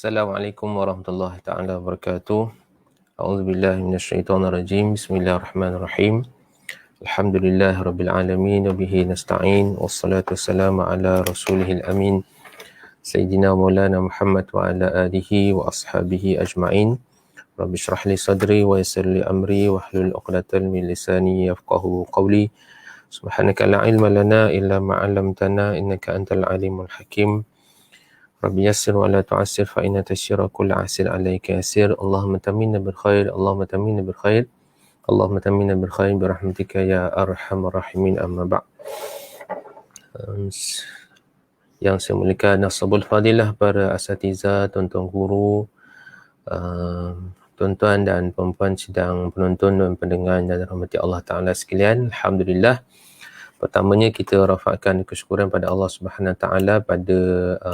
Assalamualaikum warahmatullahi taala wabarakatuh. A'udzubillahi minasyaitonirrajim. Bismillahirrahmanirrahim. Alhamdulillahirabbil alamin wa bihi nasta'in. Wassalatu wassalamu ala rasulihil amin. Sayyidina Maulana Muhammad wa ala alihi wa ashabihi ajma'in. Rabbi shrah li sadri wa yassir li amri wahlul 'uqdatam min lisani yafqahu qawli. Subhanaka la ilma lana illa ma 'allamtana innaka antal alimul hakim. Rabbi yassir wa la tu'assir fa inna tasyira kulla asir alayka yasir. Allahumma taminna bil khair, Allahumma taminna bil khair, Allahumma taminna bil khair bi rahmatika ya arhamar rahimin, amma ba'. Yang saya muliakan Nasabul Fadilah, para asatiza, tuan-tuan guru, tuan-tuan dan puan-puan sidang penonton dan pendengar dan rahmati Allah Ta'ala sekalian. Alhamdulillah, pertamanya kita rafakkan kesyukuran pada Allah Subhanahu Wa Taala pada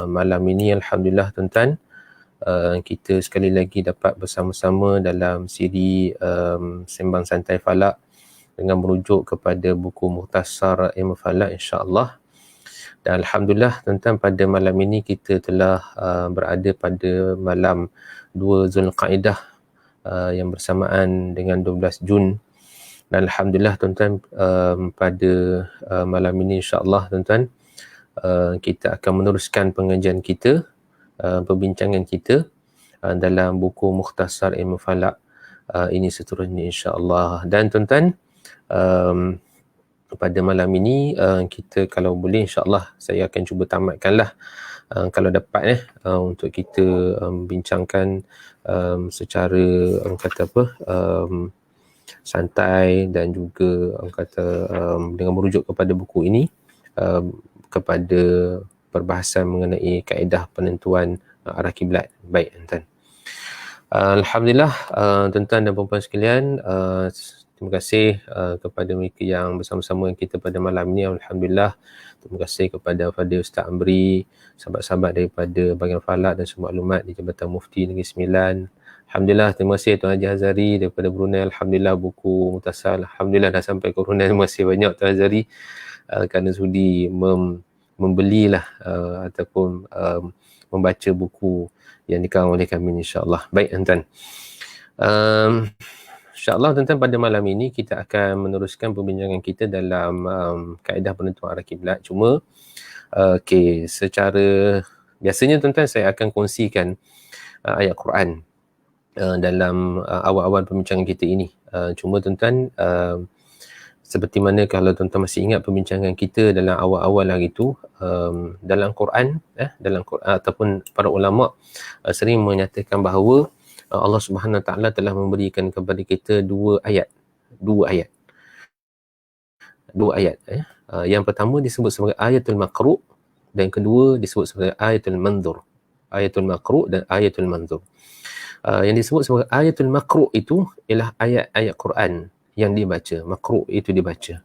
malam ini. Alhamdulillah tuan-tuan, kita sekali lagi dapat bersama-sama dalam siri Sembang Santai Falak dengan merujuk kepada buku Mukhtasar Ilmu Falak, insya-Allah. Dan alhamdulillah tuan-tuan, pada malam ini kita telah berada pada malam 2 Zulqaidah yang bersamaan dengan 12 Jun. Dan alhamdulillah tuan-tuan, pada malam ini insya-Allah tuan-tuan, kita akan meneruskan pengajian kita, perbincangan kita dalam buku Mukhtasar Ilmu Falak ini seterusnya insya-Allah. Dan tuan-tuan, pada malam ini kita kalau boleh insya-Allah saya akan cuba tamatkanlah kalau dapat untuk kita bincangkan secara kata apa, santai dan juga dengan merujuk kepada buku ini, kepada perbahasan mengenai kaedah penentuan arah kiblat. Baik tuan-tuan, alhamdulillah tuan-tuan dan puan-puan sekalian, terima kasih kepada mereka yang bersama-sama kita pada malam ini. Alhamdulillah, terima kasih kepada Fadil Ustaz Amri, sahabat-sahabat daripada Bahagian Falak dan Sumber Maklumat di Jabatan Mufti Negeri Sembilan. Alhamdulillah, terima kasih Tuan Haji Hazari daripada Brunei. Alhamdulillah, buku Mukhtasar alhamdulillah dah sampai ke Brunei. Terima kasih banyak Tuan Hazari kerana sudi membelilah ataupun membaca buku yang dikarang oleh kami, insya-Allah. Baik tuan-tuan, insya-Allah tuan-tuan, pada malam ini kita akan meneruskan perbincangan kita dalam kaedah penentuan arah kiblat. Cuma secara biasanya tuan-tuan saya akan kongsikan ayat Quran dalam awal-awal perbincangan kita ini. Cuma tuan-tuan, seperti mana kalau tuan-tuan masih ingat perbincangan kita dalam awal-awal hari itu, dalam Quran ataupun para ulama sering menyatakan bahawa Allah Subhanahu Wa Taala telah memberikan kepada kita dua ayat. Yang pertama disebut sebagai ayatul maqru' dan kedua disebut sebagai ayatul manzur. Ayatul maqru' dan ayatul manzur. Yang disebut sebagai ayatul maqru' itu ialah ayat-ayat Quran yang dibaca. Maqru' itu dibaca,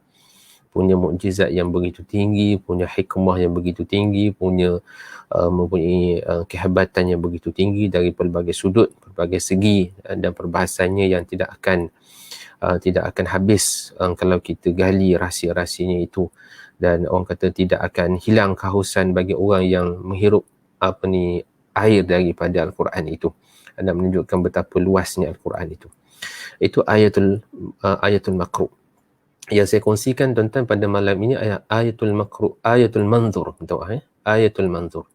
punya mukjizat yang begitu tinggi, punya hikmah yang begitu tinggi, punya mempunyai kehebatan yang begitu tinggi dari pelbagai sudut, pelbagai segi, dan perbahasannya yang tidak akan habis kalau kita gali rahsia-rahsianya itu. Dan orang kata tidak akan hilang kehausan bagi orang yang menghirup air daripada Al-Quran itu, dan menunjukkan betapa luasnya Al-Quran itu. Itu ayatul maqru'. Yang saya kongsikan tuan-tuan pada malam ini ayatul maqru', ayatul manzur, ayatul manzur,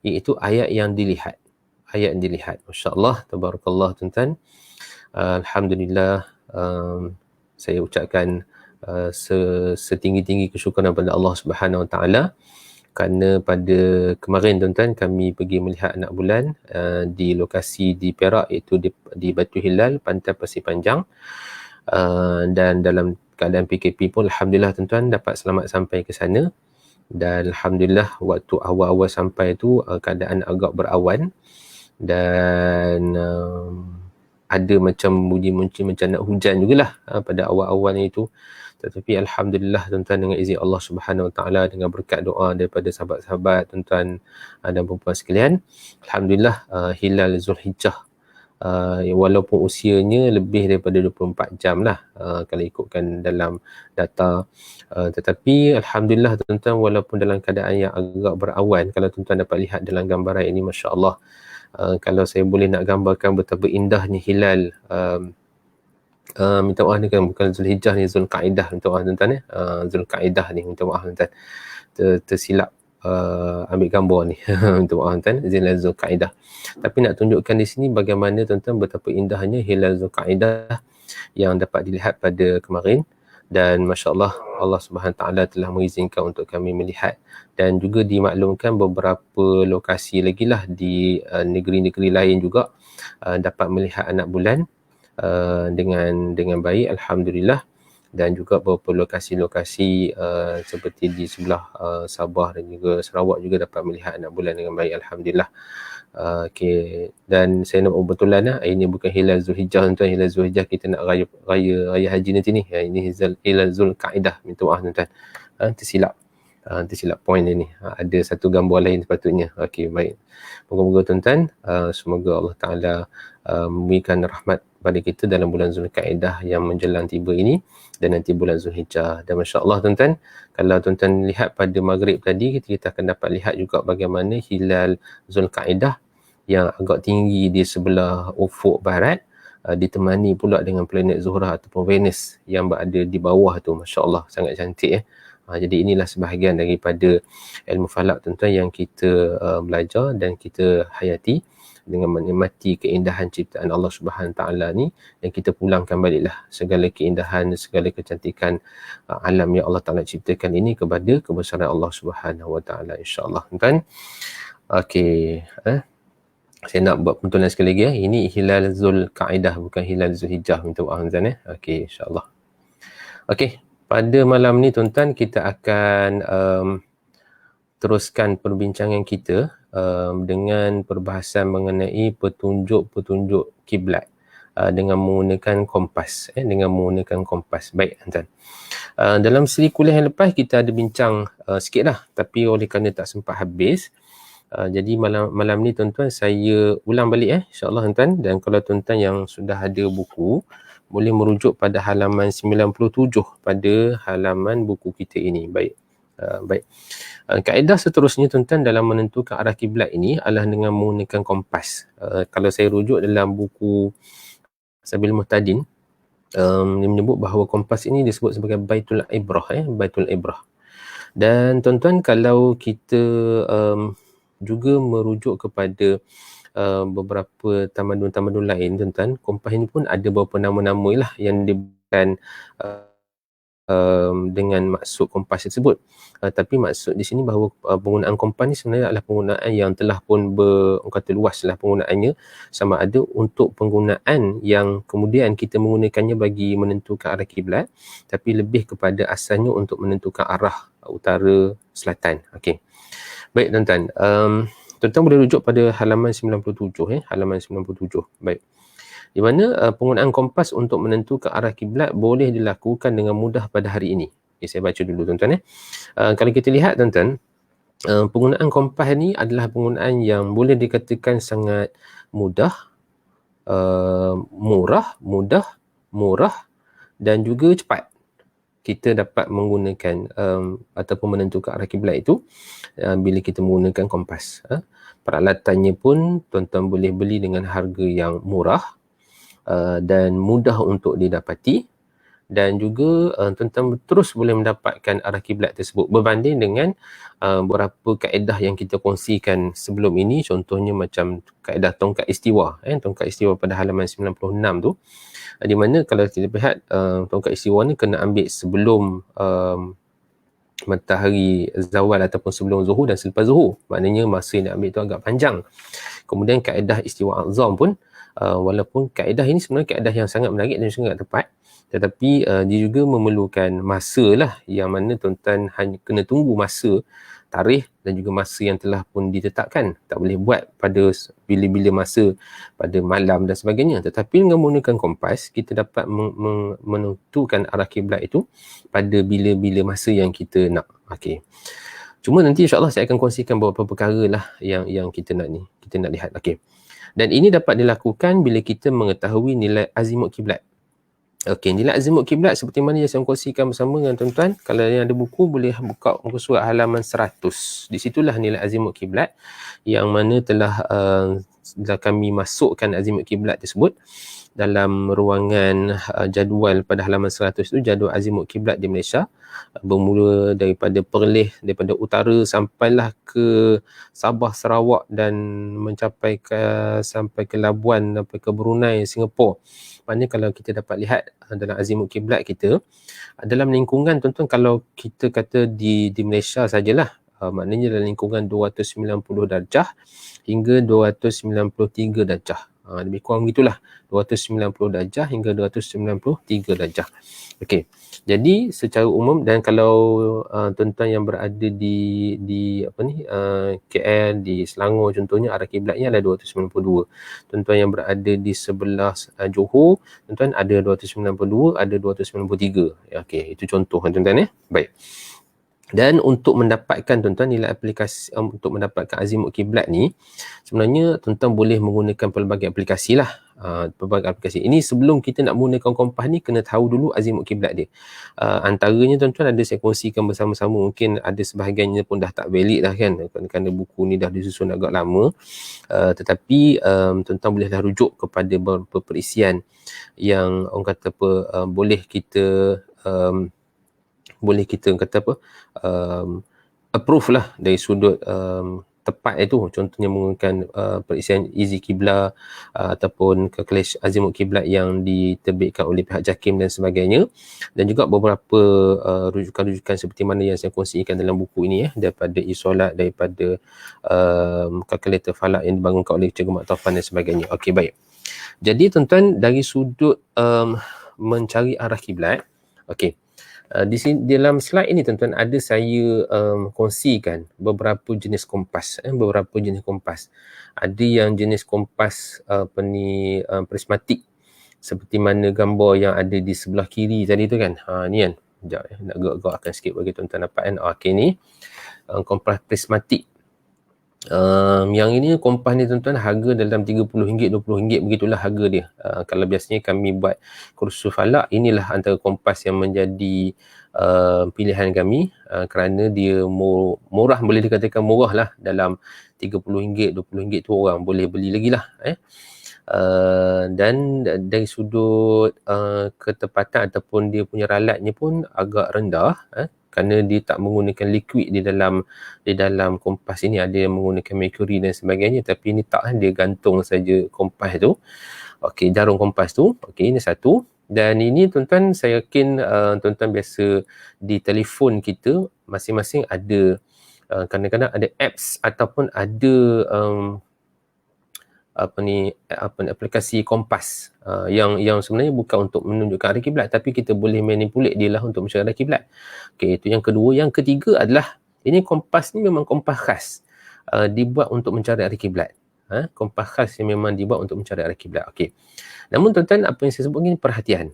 iaitu ayat yang dilihat. Masya-Allah, tabarakallah tuan-tuan. Alhamdulillah, saya ucapkan setinggi-tinggi kesyukuran kepada Allah Subhanahu Wa Taala kerana pada kemarin tuan-tuan kami pergi melihat anak bulan di lokasi di Perak, iaitu di Batu Hilal, Pantai Pasir Panjang, dan dalam keadaan PKP pun alhamdulillah tuan-tuan dapat selamat sampai ke sana. Dan alhamdulillah waktu awal-awal sampai tu keadaan agak berawan dan ada macam bunyi macam nak hujan jugalah pada awal-awalnya itu. Tetapi alhamdulillah tuan-tuan, dengan izin Allah Subhanahu Wa Taala, dengan berkat doa daripada sahabat-sahabat tuan-tuan dan puan-puan sekalian, alhamdulillah hilal Zulhijjah, walaupun usianya lebih daripada 24 jam lah kalau ikutkan dalam data, tetapi alhamdulillah tuan-tuan, walaupun dalam keadaan yang agak berawan, kalau tuan-tuan dapat lihat dalam gambaran ini, masya-Allah, Kalau saya boleh nak gambarkan betapa indahnya hilal, minta maaf ni kan bukan Zulhijjah ni, Zulkaidah, minta maaf tuan-tuan ya. Zulkaidah ni, minta maaf tuan-tuan, tersilap ambil gambar ni. Minta maaf tuan-tuan, hilal Zulkaidah. Tapi nak tunjukkan di sini bagaimana tuan-tuan betapa indahnya hilal Zulkaidah yang dapat dilihat pada kemarin. Dan masya-Allah, Allah Subhanahu taala telah mengizinkan untuk kami melihat, dan juga dimaklumkan beberapa lokasi lagi lah di negeri-negeri lain juga dapat melihat anak bulan dengan baik, alhamdulillah. Dan juga beberapa lokasi-lokasi seperti di sebelah Sabah dan juga Sarawak juga dapat melihat anak bulan dengan baik, alhamdulillah. Okey, dan saya nak kebetulan ini bukan hilal Zulhijjah tuan-tuan, hilal Zulhijjah kita nak raya haji nanti ni. Ini hilal Zulkaidah, minta maaf tuan-tuan. Tersilap point ini. Ada satu gambar lain sepatutnya. Okey, baik. Moga-moga tuan-tuan semoga Allah Taala memberikan rahmat pada kita dalam bulan Zulkaidah yang menjelang tiba ini, dan nanti bulan Zulhijjah. Dan masya-Allah tuan-tuan, kalau tuan-tuan lihat pada maghrib tadi, kita akan dapat lihat juga bagaimana hilal Zulkaidah yang agak tinggi di sebelah ufuk barat ditemani pula dengan planet Zuhrah ataupun Venus yang berada di bawah tu. Masya-Allah, sangat cantik ya. Jadi inilah sebahagian daripada ilmu falak tuan-tuan yang kita belajar dan kita hayati dengan menikmati keindahan ciptaan Allah Subhanahu taala ni, dan kita pulangkan baliklah segala keindahan, segala kecantikan alam yang Allah Taala ciptakan ini kepada kebesaran Allah Subhanahu wa taala, insya-Allah tuan. Okey, saya nak buat pentulan sekali lagi ya. Ini hilal Zulkaidah, bukan hilal Zulhijjah, minta maaf tuan ya. Okey, insya-Allah. Okey, pada malam ni tuan-tuan kita akan teruskan perbincangan kita dengan perbahasan mengenai petunjuk-petunjuk kiblat dengan menggunakan kompas. Dengan menggunakan kompas. Baik tuan-tuan. Dalam siri kuliah yang lepas kita ada bincang sikit lah, tapi oleh kerana tak sempat habis, jadi malam ni tuan-tuan saya ulang balik insya-Allah tuan-tuan. Dan kalau tuan-tuan yang sudah ada buku, boleh merujuk pada halaman 97 pada halaman buku kita ini. Baik. Baik. Kaedah seterusnya tuan-tuan dalam menentukan arah kiblat ini adalah dengan menggunakan kompas. Kalau saya rujuk dalam buku Sabil Muhtadin, dia menyebut bahawa kompas ini disebut sebagai Baitul Ibrah, Baitul Ibrah. Dan tuan-tuan, kalau kita juga merujuk kepada beberapa tamadun-tamadun lain tuan-tuan, kompas ini pun ada beberapa nama-nama lah yang diberikan dengan maksud kompas tersebut. Tapi maksud di sini bahawa penggunaan kompas ni sebenarnya adalah penggunaan yang telah pun kata luas lah penggunaannya, sama ada untuk penggunaan yang kemudian kita menggunakannya bagi menentukan arah kiblat, tapi lebih kepada asalnya untuk menentukan arah utara selatan. Okey. Baik tuan-tuan, tuan-tuan boleh rujuk pada halaman 97 halaman 97. Baik. Di mana penggunaan kompas untuk menentukan arah kiblat boleh dilakukan dengan mudah pada hari ini. Okay, saya baca dulu tuan-tuan kalau kita lihat tuan-tuan, penggunaan kompas ni adalah penggunaan yang boleh dikatakan sangat mudah, murah dan juga cepat. Kita dapat menggunakan ataupun menentukan arah kiblat itu bila kita menggunakan kompas. Peralatannya pun tuan-tuan boleh beli dengan harga yang murah dan mudah untuk didapati, dan juga tuan-tuan terus boleh mendapatkan arah kiblat tersebut berbanding dengan beberapa kaedah yang kita kongsikan sebelum ini. Contohnya macam kaedah tongkat istiwa, tongkat istiwa pada halaman 96 tu, di mana kalau kita lihat tongkat istiwa ni kena ambil sebelum matahari zawal ataupun sebelum zuhur dan selepas zuhur. Maknanya masa yang diambil tu agak panjang. Kemudian kaedah istiwa azam pun walaupun kaedah ini sebenarnya kaedah yang sangat menarik dan sangat tepat, tetapi dia juga memerlukan masa lah, yang mana tuan-tuan hanya kena tunggu masa, tarikh dan juga masa yang telah pun ditetapkan. Tak boleh buat pada bila-bila masa, pada malam dan sebagainya. Tetapi dengan menggunakan kompas, kita dapat menentukan arah kiblat itu pada bila-bila masa yang kita nak. Okey. Cuma nanti insya-Allah saya akan kongsikan beberapa perkara lah yang kita nak lihat. Okey. Dan ini dapat dilakukan bila kita mengetahui nilai azimut kiblat. Okey, nilai azimut kiblat seperti mana yang saya kongsikan bersama dengan tuan-tuan. Kalau yang ada buku boleh buka muka surat halaman 100. Di situlah nilai azimut kiblat yang mana telah kami masukkan azimut kiblat tersebut dalam ruangan jadual pada halaman 100 tu, jadual azimut kiblat di Malaysia, bermula daripada Perlis, daripada utara sampailah ke Sabah, Sarawak dan mencapai sampai ke Labuan, sampai ke Brunei, Singapura. Maknanya kalau kita dapat lihat dalam azimut kiblat kita, dalam lingkungan tuan-tuan, kalau kita kata di Malaysia sajalah, maknanya dalam lingkungan 290 darjah hingga 293 darjah. Lebih kurang begitulah, 290 darjah hingga 293 darjah. Okey. Jadi secara umum, dan kalau tuan-tuan yang berada di KL, di Selangor contohnya, arah kiblatnya adalah 292. Tuan-tuan yang berada di sebelah Johor, tuan-tuan ada 292, ada 293. Okey, itu contoh tuan-tuan Baik. Dan untuk mendapatkan tuan-tuan nilai aplikasi, untuk mendapatkan azimut kiblat ni, sebenarnya tuan-tuan boleh menggunakan pelbagai aplikasi lah. Pelbagai aplikasi. Ini sebelum kita nak menggunakan kompas ni, kena tahu dulu azimut kiblat dia. Antaranya tuan-tuan ada saya kongsikan bersama-sama, mungkin ada sebahagiannya pun dah tak valid dah kan, kerana buku ni dah disusun agak lama. Tetapi tuan-tuan bolehlah rujuk kepada beberapa perisian yang orang kata boleh kita approve lah dari sudut tepat itu. Contohnya menggunakan perisian Easy Qibla ataupun calculation azimut kiblat yang diterbitkan oleh pihak JAKIM dan sebagainya, dan juga beberapa rujukan-rujukan seperti mana yang saya kongsikan dalam buku ini daripada isolat, daripada kalkulator falak yang dibangunkan oleh Cikgu Mat Taufan dan sebagainya. Okey, baik. Jadi tuan-tuan, dari sudut mencari arah kiblat, okey, di sini, dalam slide ini tuan-tuan, ada saya kongsikan beberapa jenis kompas. Ada yang jenis kompas prismatik, seperti mana gambar yang ada di sebelah kiri tadi tu kan. Ni kan, sekejap nak gerak-gerakkan sikit bagi tuan-tuan dapat kan. Okey, ni kompas prismatik. Yang ini kompas ni tuan-tuan, harga dalam RM30, RM20, begitulah harga dia. Kalau biasanya kami buat kursus falak, inilah antara kompas yang menjadi pilihan kami, kerana dia murah, boleh dikatakan murah lah. Dalam RM30, RM20 tu orang boleh beli lagi lah. Dan dari sudut ketepatan ataupun dia punya ralatnya pun agak rendah, kerana dia tak menggunakan liquid di dalam kompas ini. Ada yang menggunakan mercury dan sebagainya, tapi ini tak, dia gantung saja kompas tu. Okey, jarum kompas tu. Okey, ini satu. Dan ini tuan-tuan, saya yakin tuan-tuan biasa di telefon kita masing-masing ada kadang-kadang ada apps ataupun ada aplikasi kompas yang sebenarnya bukan untuk menunjukkan arah kiblat, tapi kita boleh manipulate dia lah untuk mencari arah kiblat. Okey, itu yang kedua. Yang ketiga adalah, ini kompas ni memang kompas khas, dibuat untuk mencari arah kiblat. Kompas khas yang memang dibuat untuk mencari arah kiblat. Okey. Namun tuan-tuan, apa yang saya sebut ni perhatian,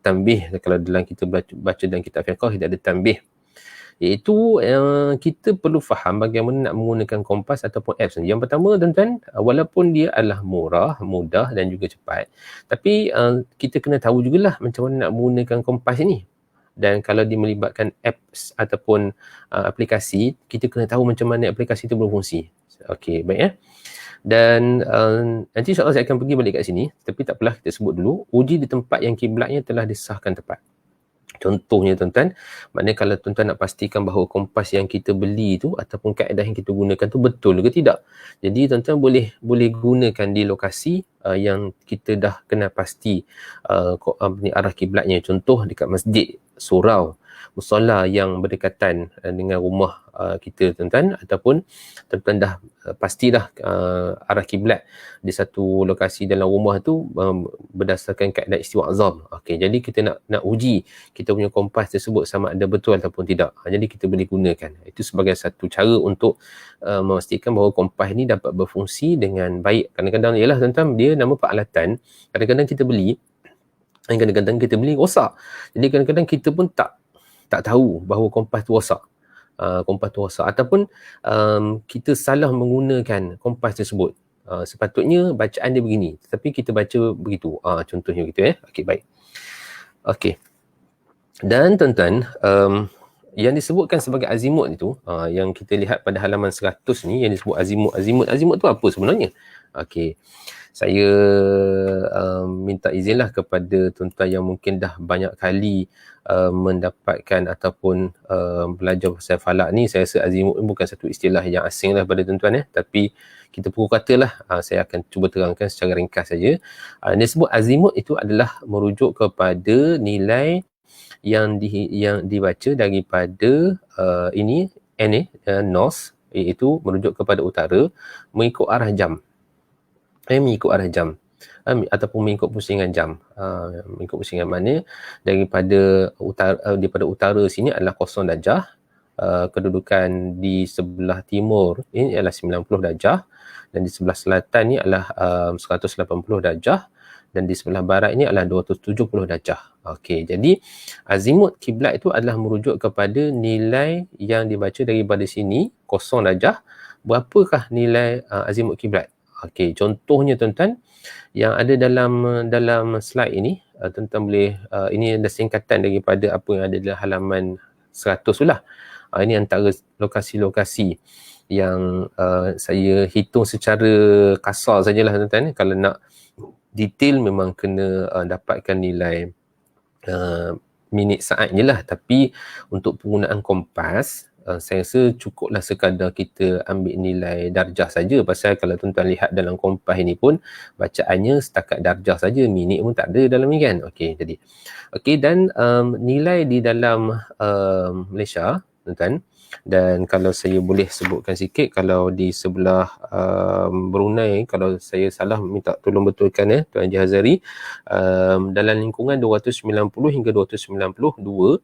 tanbih. Kalau dalam kita baca dalam kitab fiqh, kita ada tanbih, iaitu kita perlu faham bagaimana nak menggunakan kompas ataupun apps. Yang pertama tuan-tuan, walaupun dia adalah murah, mudah dan juga cepat, tapi kita kena tahu jugalah macam mana nak menggunakan kompas ini. Dan kalau dia melibatkan apps ataupun aplikasi, kita kena tahu macam mana aplikasi itu berfungsi. Okey, baik Dan nanti insyaAllah saya akan pergi balik kat sini, tapi tak apalah, kita sebut dulu. Uji di tempat yang kiblatnya telah disahkan tepat. Contohnya tuan-tuan, maknanya kalau tuan-tuan nak pastikan bahawa kompas yang kita beli tu ataupun kaedah yang kita gunakan tu betul ke tidak. Jadi tuan-tuan boleh gunakan di lokasi yang kita dah kenal pasti arah kiblatnya. Contoh dekat masjid, surau, musola yang berdekatan dengan rumah kita tuan-tuan, ataupun tuan-tuan dah pastilah arah kiblat di satu lokasi dalam rumah tu berdasarkan kaedah istiwa azam. Okey, jadi kita nak uji kita punya kompas tersebut sama ada betul ataupun tidak. Jadi kita boleh gunakan. Itu sebagai satu cara untuk memastikan bahawa kompas ni dapat berfungsi dengan baik. Kadang-kadang ialah tuan-tuan, dia nama peralatan, kadang-kadang kita beli dan kadang-kadang kita beli rosak. Jadi kadang-kadang kita pun tak tahu bahawa kompas tu rosak. Ataupun kita salah menggunakan kompas tersebut. Sepatutnya bacaan dia begini, tapi kita baca begitu. Contohnya begitu. Okey, baik. Okey. Dan tuan-tuan, yang disebutkan sebagai azimut itu, yang kita lihat pada halaman 100 ni, yang disebut azimut tu apa sebenarnya? Okey, saya minta izinlah kepada tuan-tuan yang mungkin dah banyak kali mendapatkan ataupun belajar pasal falak ni. Saya rasa azimut bukan satu istilah yang asing lah pada tuan-tuan, tapi kita pukul katalah, saya akan cuba terangkan secara ringkas saja. Yang disebut azimut itu adalah merujuk kepada nilai yang dibaca daripada north, iaitu merujuk kepada utara, mengikut arah jam. Mengikut arah jam ataupun mengikut pusingan jam. Mengikut pusingan mana daripada utara sini adalah 0 darjah. Kedudukan di sebelah timur ini adalah 90 darjah, dan di sebelah selatan ni adalah 180 darjah, dan di sebelah barat ini adalah 270 darjah. Okey, jadi azimut kiblat itu adalah merujuk kepada nilai yang dibaca daripada sini 0 darjah. Berapakah nilai azimut kiblat? Okey, contohnya tuan-tuan yang ada dalam slide ini, tuan-tuan boleh, ini ada singkatan daripada apa yang ada dalam halaman 100 tu lah. Ini antara lokasi-lokasi yang saya hitung secara kasar sajalah tuan-tuan. Kalau nak detail memang kena dapatkan nilai minit saat je lah. Tapi untuk penggunaan kompas, saya rasa cukuplah sekadar kita ambil nilai darjah saja. Pasal kalau tuan-tuan lihat dalam kompas ini pun bacaannya setakat darjah saja, minit pun tak ada dalam ni kan. Okey, jadi dan nilai di dalam Malaysia tuan-tuan, dan kalau saya boleh sebutkan sikit, kalau di sebelah Brunei, kalau saya salah minta tolong betulkan Tuan Haji Hazari, dalam lingkungan 290 hingga 292,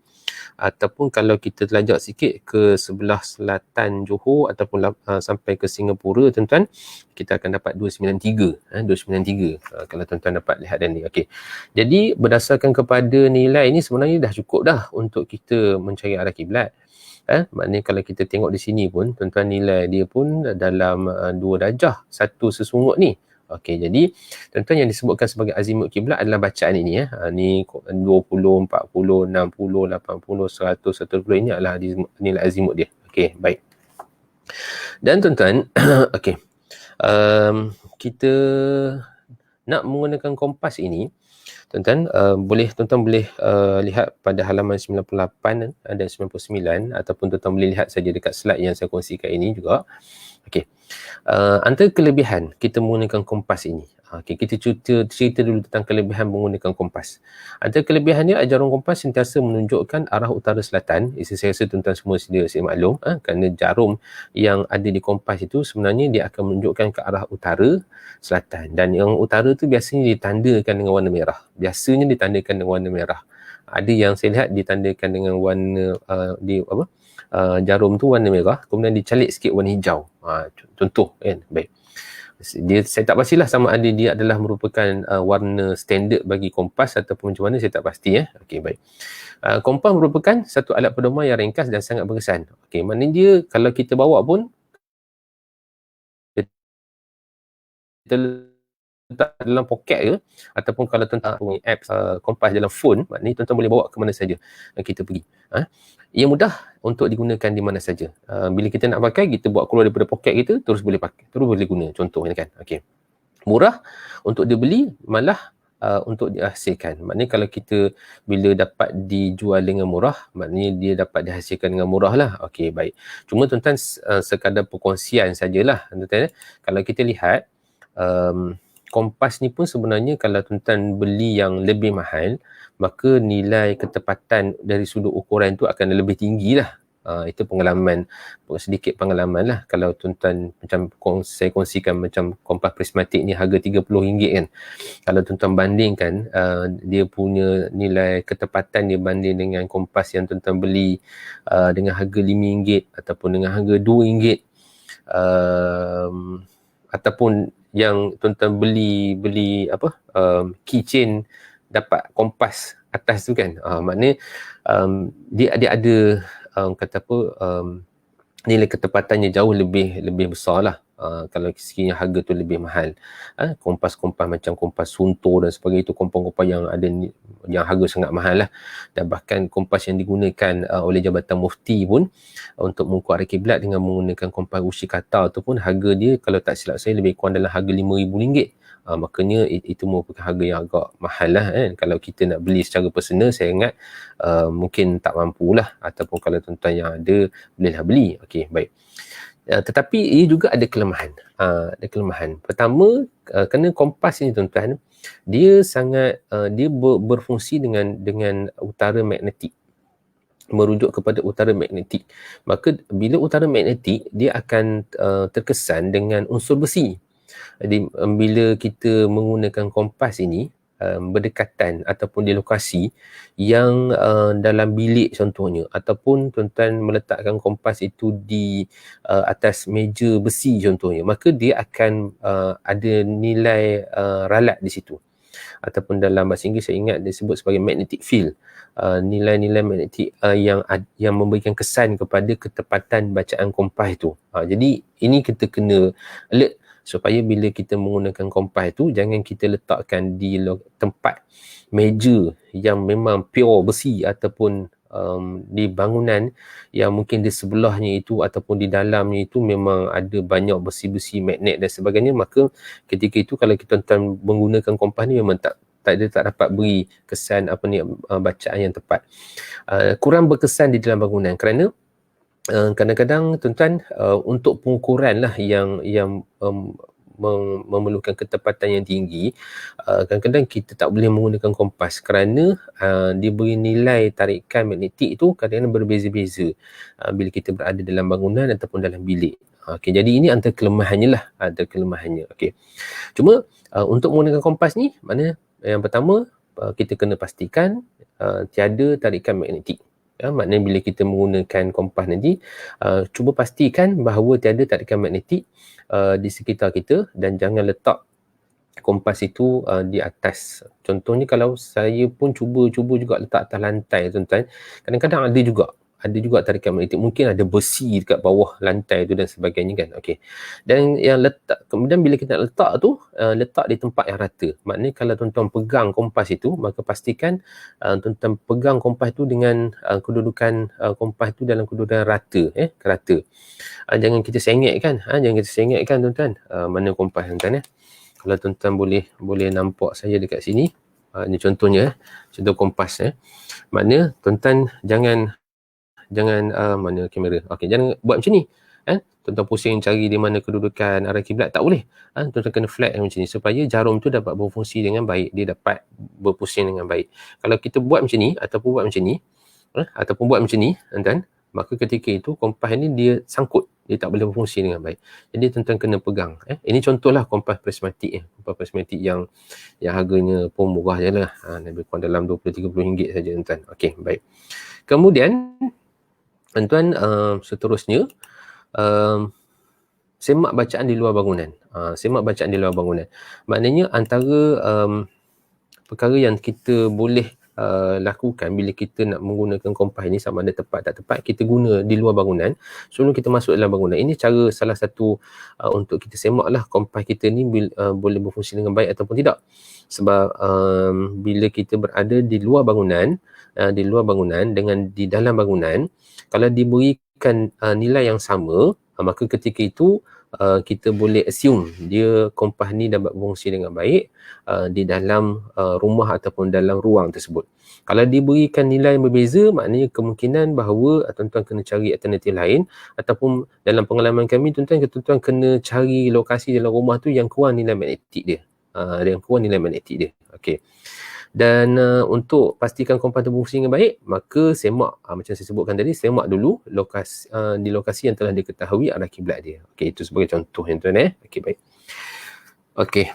ataupun kalau kita telajak sikit ke sebelah selatan Johor ataupun sampai ke Singapura tuan-tuan, kita akan dapat 293. 293 kalau tuan-tuan dapat lihat dan ni. Okey, jadi berdasarkan kepada nilai ni sebenarnya dah cukup dah untuk kita mencari arah kiblat. Maknanya kalau kita tengok di sini pun tuan-tuan, nilai dia pun dalam 2 darjah satu sesungut ni. Okey, jadi tuan-tuan yang disebutkan sebagai azimut kiblat adalah bacaan ini ni 20, 40, 60, 80, 100, 120, ini adalah nilai azimut dia. Okey, baik. Dan tuan-tuan, okey. Kita nak menggunakan kompas ini, tuan-tuan, tuan-tuan boleh lihat pada halaman 98 dan 99, ataupun tuan-tuan boleh lihat saja dekat slide yang saya kongsikan ini juga. Okey. Antara kelebihan kita menggunakan kompas ini. Okey, kita cerita dulu tentang kelebihan menggunakan kompas. Antara kelebihan dia, jarum kompas sentiasa menunjukkan arah utara selatan. Saya rasa tuan-tuan semua sedia maklum, kerana jarum yang ada di kompas itu sebenarnya dia akan menunjukkan ke arah utara selatan, dan yang utara tu biasanya ditandakan dengan warna merah. Biasanya ditandakan dengan warna merah. Ada yang saya lihat ditandakan dengan warna jarum tu warna merah, kemudian dicalik sikit warna hijau. Contoh kan. Baik. Saya tak pastilah sama ada dia adalah merupakan warna standard bagi kompas ataupun macam mana, saya tak pasti. Okey, baik. Kompas merupakan satu alat pedoman yang ringkas dan sangat berkesan. Okey, maknanya dia kalau kita bawa pun kita letak dalam poket ke, ataupun kalau tuan-tuan punya apps kompas dalam phone, maknanya tuan-tuan boleh bawa ke mana saja kita pergi. Ia mudah untuk digunakan di mana saja. Bila kita nak pakai, kita buat keluar daripada poket kita, terus boleh pakai, terus boleh guna, contohnya kan. Okey. Murah untuk dibeli, malah untuk dihasilkan. Maknanya kalau kita bila dapat dijual dengan murah, maknanya dia dapat dihasilkan dengan murah lah. Okey, baik. Cuma tuan-tuan sekadar perkongsian sajalah tuan-tuan. Kalau kita lihat kompas ni pun sebenarnya kalau tuan-tuan beli yang lebih mahal, maka nilai ketepatan dari sudut ukuran tu akan lebih tinggi lah. Itu sedikit pengalaman lah. Kalau tuan-tuan macam saya kongsikan macam kompas prismatik ni harga RM30 kan. Kalau tuan-tuan bandingkan dia punya nilai ketepatan dia banding dengan kompas yang tuan-tuan beli dengan harga RM5 ataupun dengan harga RM2, ataupun yang tuan-tuan beli keychain dapat kompas atas tu kan, maknanya dia ada nilai ketepatannya jauh lebih besar lah. kalau sekiranya harga tu lebih mahal. Kompas-kompas macam kompas Sunto dan sebagainya itu kompas-kompas yang ada yang harga sangat mahal lah. Dan bahkan kompas yang digunakan oleh Jabatan Mufti pun untuk mengukur arah kiblat dengan menggunakan kompas Ushikata tu pun harga dia kalau tak silap saya lebih kurang dalam harga RM5,000. Makanya itu merupakan harga yang agak mahal lah kan. Kalau kita nak beli secara personal, saya ingat mungkin tak mampu lah, ataupun kalau tuan-tuan yang ada bolehlah beli. Okey, baik. Tetapi ia juga ada kelemahan. Ada kelemahan. Pertama, kerana kompas ni tuan-tuan, dia sangat dia berfungsi dengan utara magnetik, merujuk kepada utara magnetik. Maka bila utara magnetik, dia akan terkesan dengan unsur besi. Jadi bila kita menggunakan kompas ini berdekatan ataupun di lokasi yang dalam bilik contohnya, ataupun tuan-tuan meletakkan kompas itu di atas meja besi contohnya, maka dia akan ada nilai ralat di situ, ataupun dalam bahasa Inggeris saya ingat disebut sebagai magnetic field. Nilai-nilai magnetik yang memberikan kesan kepada ketepatan bacaan kompas itu. Jadi ini kita kena alert supaya bila kita menggunakan kompas itu, jangan kita letakkan di tempat meja yang memang pure besi, ataupun di bangunan yang mungkin di sebelahnya itu ataupun di dalamnya itu memang ada banyak besi-besi, magnet dan sebagainya. Maka ketika itu kalau kita menggunakan kompas ni memang tak dapat beri kesan bacaan yang tepat. Kurang berkesan di dalam bangunan kerana kadang-kadang tuan-tuan untuk pengukuran lah yang memerlukan ketepatan yang tinggi, kadang-kadang kita tak boleh menggunakan kompas kerana dia beri nilai tarikan magnetik itu kadang-kadang berbeza-beza bila kita berada dalam bangunan ataupun dalam bilik. Okey, jadi ini antara kelemahannya lah, antara kelemahannya. Okey. Cuma untuk menggunakan kompas ni, mana yang pertama kita kena pastikan tiada tarikan magnetik. Maknanya bila kita menggunakan kompas nanti, cuba pastikan bahawa tiada tarikan magnetik di sekitar kita, dan jangan letak kompas itu di atas. Contohnya kalau saya pun cuba juga letak atas lantai tuan-tuan, kadang-kadang ada juga tarikan magnetik, mungkin ada besi dekat bawah lantai tu dan sebagainya kan. Okey. Dan yang letak, kemudian bila kita letak tu, letak di tempat yang rata. Maknanya kalau tuan-tuan pegang kompas itu, maka pastikan tuan-tuan pegang kompas itu dengan kedudukan kompas itu dalam kedudukan rata, rata. Jangan kita sengit kan, tuan-tuan. Mana kompas tuan-tuan Kalau tuan-tuan boleh nampak saya dekat sini. Ini contohnya, contoh kompas. Maknanya tuan-tuan jangan mana kamera. Okey, jangan buat macam ni. Tuan-tuan pusing cari di mana kedudukan arah kiblat, tak boleh. Tuan-tuan kena flat macam ni supaya jarum tu dapat berfungsi dengan baik, dia dapat berpusing dengan baik. Kalau kita buat macam ni ataupun buat macam ni, tuan-tuan, maka ketika itu kompas ni dia sangkut, dia tak boleh berfungsi dengan baik. Jadi tuan-tuan kena pegang. Ini contohlah kompas prismatik. Kompas prismatik yang harganya pun murah je lah. Lebih kurang dalam RM20-30 saja tuan-tuan. Okey, baik. Kemudian tuan-tuan, seterusnya semak bacaan di luar bangunan. Maknanya antara perkara yang kita boleh lakukan bila kita nak menggunakan kompas ini, sama ada tepat tak tepat, kita guna di luar bangunan sebelum kita masuk dalam bangunan. Ini cara salah satu untuk kita semaklah kompas kita ni boleh berfungsi dengan baik ataupun tidak. Sebab bila kita berada di luar bangunan dengan di dalam bangunan, kalau diberikan nilai yang sama, maka ketika itu kita boleh assume dia kompas ni dapat berfungsi dengan baik di dalam rumah ataupun dalam ruang tersebut. Kalau diberikan nilai yang berbeza, maknanya kemungkinan bahawa tuan-tuan kena cari alternatif lain, ataupun dalam pengalaman kami tuan-tuan kena cari lokasi dalam rumah tu yang kurang nilai magnetik dia. Okey. Dan untuk pastikan kompas tu berfungsi dengan baik, maka semak, macam saya sebutkan tadi, semak dulu di lokasi yang telah diketahui arah kiblat dia. Okey, itu sebagai contoh yang tuan. Okey, baik. Okey.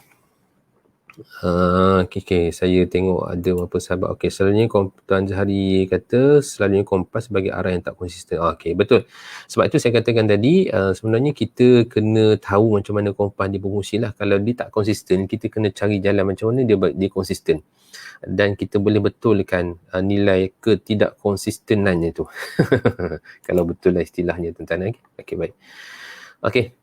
Okay, saya tengok ada beberapa sahabat. Okey, selalunya Tuan Zahari kata selalunya kompas sebagai arah yang tak konsisten. Okey, betul. Sebab itu saya katakan tadi, sebenarnya kita kena tahu macam mana kompas dia berfungsi lah. Kalau dia tak konsisten, kita kena cari jalan macam mana dia konsisten. Dan kita boleh betulkan nilai ketidak konsistenannya tu. Kalau betul lah istilahnya tuan-tuan. Okey, baik. Okey.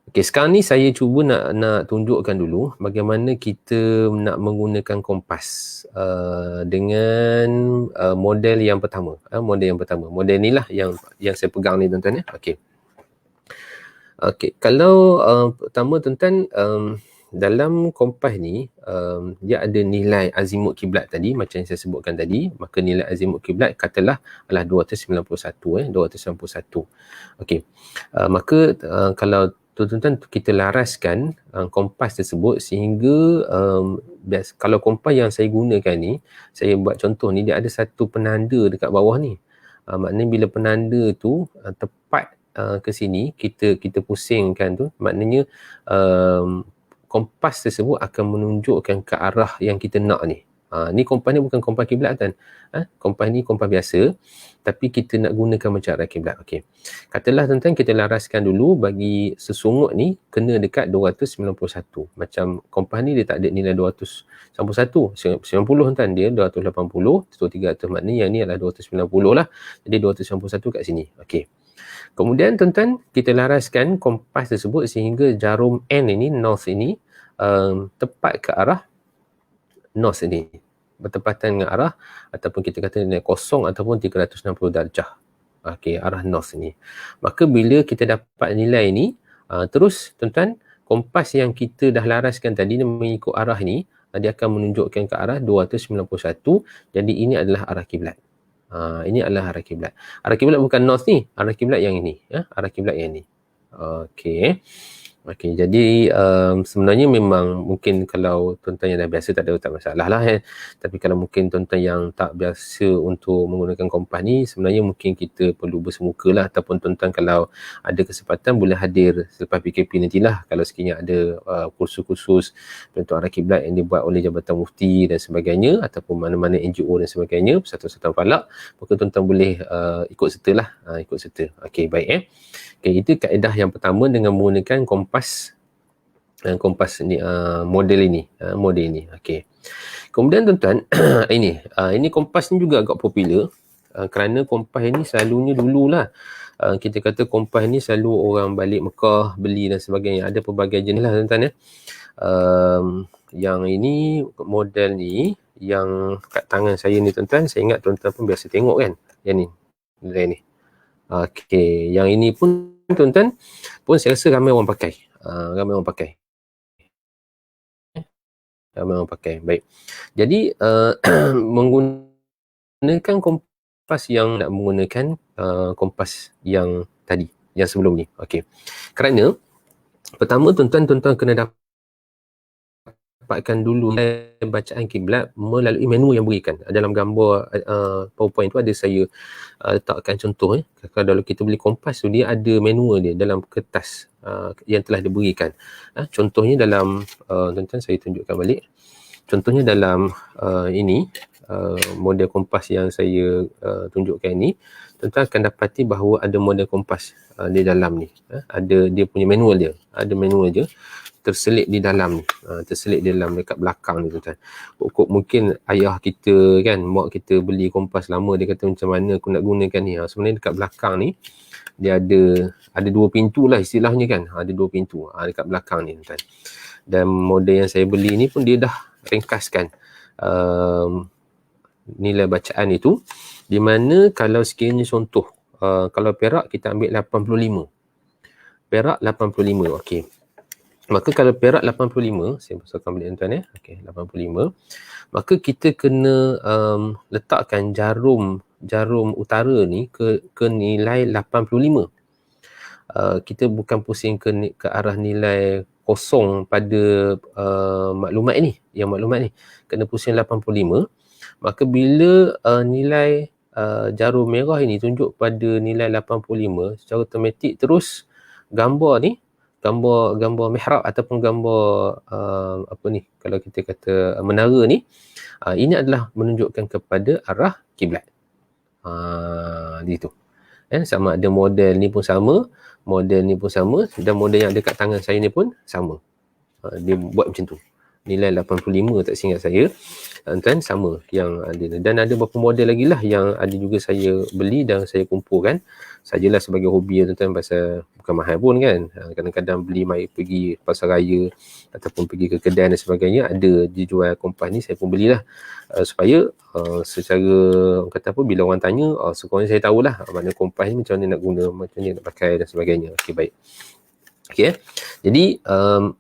Okey, sekarang ni saya cuba nak tunjukkan dulu bagaimana kita nak menggunakan kompas dengan model yang pertama. Model ni lah yang saya pegang ni tuan-tuan ya. Okey. Okey, kalau pertama tuan-tuan, dalam kompas ni dia ada nilai azimut kiblat tadi macam yang saya sebutkan tadi. Maka nilai azimut kiblat katalah adalah 291 291. Okey. Maka kalau tuan-tuan kita laraskan kompas tersebut sehingga kalau kompas yang saya gunakan ni, saya buat contoh ni, dia ada satu penanda dekat bawah ni. Maknanya bila penanda tu tepat ke sini, kita pusingkan tu, maknanya kompas tersebut akan menunjukkan ke arah yang kita nak ni. Ni kompas ni bukan kompas kiblat kan. Kompas ni kompas biasa, tapi kita nak gunakan macam arah kiblat. Okey. Katalah tuan-tuan kita laraskan dulu bagi sesungut ni kena dekat 291. Macam kompas ni dia tak ada nilai 291. 90 tuan-tuan, dia 280, tu 300, maknanya yang ni adalah 290 lah. Jadi 291 kat sini. Okey. Kemudian tuan-tuan kita laraskan kompas tersebut sehingga jarum N ini, north ini, tepat ke arah north ini, bertepatan dengan arah ataupun kita kata nilai kosong ataupun 360 darjah. Okey, arah north ini. Maka bila kita dapat nilai ni, terus tuan-tuan, kompas yang kita dah laraskan tadi mengikut arah ni, dia akan menunjukkan ke arah 291. Jadi ini adalah arah kiblat. Ini adalah arah kiblat. Arah kiblat bukan north ni, arah kiblat yang ini, arah kiblat yang ni. Okey. Okey, jadi sebenarnya memang mungkin kalau tuan-tuan yang dah biasa tak masalah lah Tapi kalau mungkin tuan-tuan yang tak biasa untuk menggunakan kompas ni, sebenarnya mungkin kita perlu bersemuka lah, ataupun tuan-tuan kalau ada kesempatan boleh hadir selepas PKP nantilah, kalau sekiranya ada kursus-kursus bentuk arah kiblat yang dibuat oleh Jabatan Mufti dan sebagainya, ataupun mana-mana NGO dan sebagainya, Persatuan Falak, maka tuan-tuan boleh ikut serta lah, ikut serta. Okey, baik Okay, itu kaedah yang pertama dengan menggunakan kompas ni, model ini. Okey. Kemudian tuan-tuan, ini kompas ni juga agak popular kerana kompas ini selalunya dululah kita kata kompas ni selalu orang balik Mekah beli dan sebagainya. Ada pelbagai jenis lah tuan-tuan ya. Yang ini model ni yang kat tangan saya ni tuan-tuan, saya ingat tuan-tuan pun biasa tengok kan. Yang ni, nilai ni. Okey, yang ini pun tuan-tuan pun saya rasa ramai orang pakai. Ramai orang pakai. Baik. Jadi menggunakan kompas yang nak menggunakan kompas yang tadi, yang sebelum ni. Okey. Kerana pertama tuan-tuan kena dapatkan dulu bacaan kiblat melalui menu yang berikan. Dalam gambar PowerPoint tu ada saya letakkan contoh. Kalau kita beli kompas tu, dia ada manual dia dalam kertas yang telah diberikan. Contohnya dalam, tuan-tuan saya tunjukkan balik. Contohnya dalam ini, model kompas yang saya tunjukkan ini, tuan-tuan akan dapati bahawa ada model kompas di dalam ni. Ada dia punya manual dia. Ada manual dia terselit di dalam ni, terselit di dalam dekat belakang ni tuan-tuan. Mungkin ayah kita kan, mak kita beli kompas lama, dia kata macam mana aku nak gunakan ni. Sebenarnya dekat belakang ni dia ada dua pintu lah istilahnya kan. Ada dua pintu dekat belakang ni tuan-tuan. Dan model yang saya beli ni pun dia dah ringkaskan nilai bacaan itu, di mana kalau sekiranya contoh kalau perak kita ambil 85. Perak 85. Okey. Maka kalau perak 85, saya besarkan balik tuan-tuan ya. Okey, 85. Maka kita kena letakkan jarum utara ni ke nilai 85. Kita bukan pusing ke arah nilai kosong pada maklumat ni. Yang maklumat ni kena pusing 85. Maka bila nilai jarum merah ini tunjuk pada nilai 85, secara automatik terus gambar ni, gambar mihrab ataupun gambar apa ni, kalau kita kata menara ni, ini adalah menunjukkan kepada arah kiblat. Gitu. Sama ada model ni pun sama, dan model yang ada kat tangan saya ni pun sama. Dia buat macam tu. nilai 85 tak silap saya. Tuan sama yang ada, dan ada beberapa model lagi lah yang ada juga saya beli dan saya kumpulkan sajalah sebagai hobi tuan-tuan, pasal bukan mahal pun kan. Kadang-kadang beli mai pergi pasar raya ataupun pergi ke kedai dan sebagainya, ada dijual kompas ni, saya pun belilah supaya secara kata apa, bila orang tanya sekurang-kurangnya saya tahulah mana kompas ni, macam mana nak guna, macam mana nak pakai dan sebagainya. Okey, baik. Okey, jadi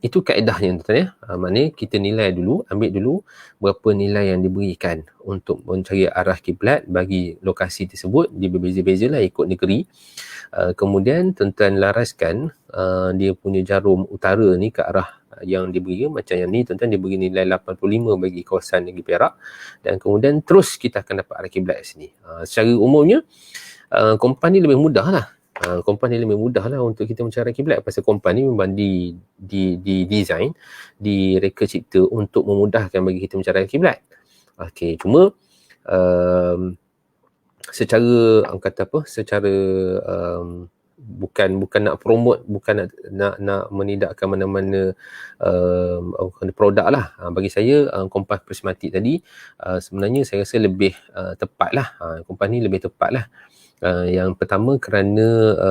itu kaedahnya tuan ya. Maknanya kita nilai dulu, ambil dulu berapa nilai yang diberikan untuk mencari arah kiblat bagi lokasi tersebut. Dia berbeza-beza lah ikut negeri. Kemudian tuan-tuan laraskan dia punya jarum utara ni ke arah yang diberi, macam yang ni tuan-tuan, dia beri nilai 85 bagi kawasan negeri Perak, dan kemudian terus kita akan dapat arah kiblat sini. Secara umumnya kompas ni lebih mudah lah. Kompas ni lebih mudah lah untuk kita mencari arah kiblat, pasal kompas ni memang di design, direka cipta untuk memudahkan bagi kita mencari arah kiblat. Okey, cuma secara kata apa, secara bukan nak promote, bukan nak menidakkan mana-mana produk lah. Bagi saya kompas prismatik tadi sebenarnya saya rasa lebih tepat lah. Kompas ni lebih tepat lah. Yang pertama kerana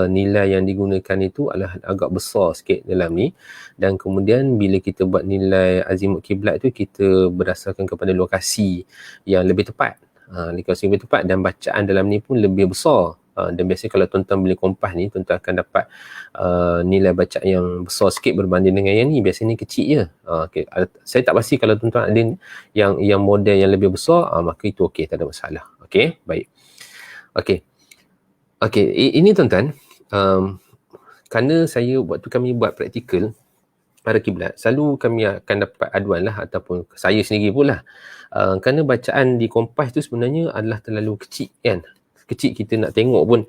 nilai yang digunakan itu adalah agak besar sikit dalam ni, dan kemudian bila kita buat nilai azimut kiblat tu, kita berdasarkan kepada lokasi yang lebih tepat. Lokasi lebih tepat, dan bacaan dalam ni pun lebih besar. Dan biasanya kalau tuan-tuan beli kompas ni, tuan-tuan akan dapat nilai bacaan yang besar sikit berbanding dengan yang ni. Biasanya kecil je. Okay. Saya tak pasti kalau tuan-tuan ada yang model yang lebih besar, maka itu okey, tak ada masalah. Okey, baik. Okey, ini tuan-tuan, kerana saya waktu kami buat praktikal arah kiblat, selalu kami akan dapat aduan lah, ataupun saya sendiri pun lah, kerana bacaan di kompas tu sebenarnya adalah terlalu kecil kan. Kecil, kita nak tengok pun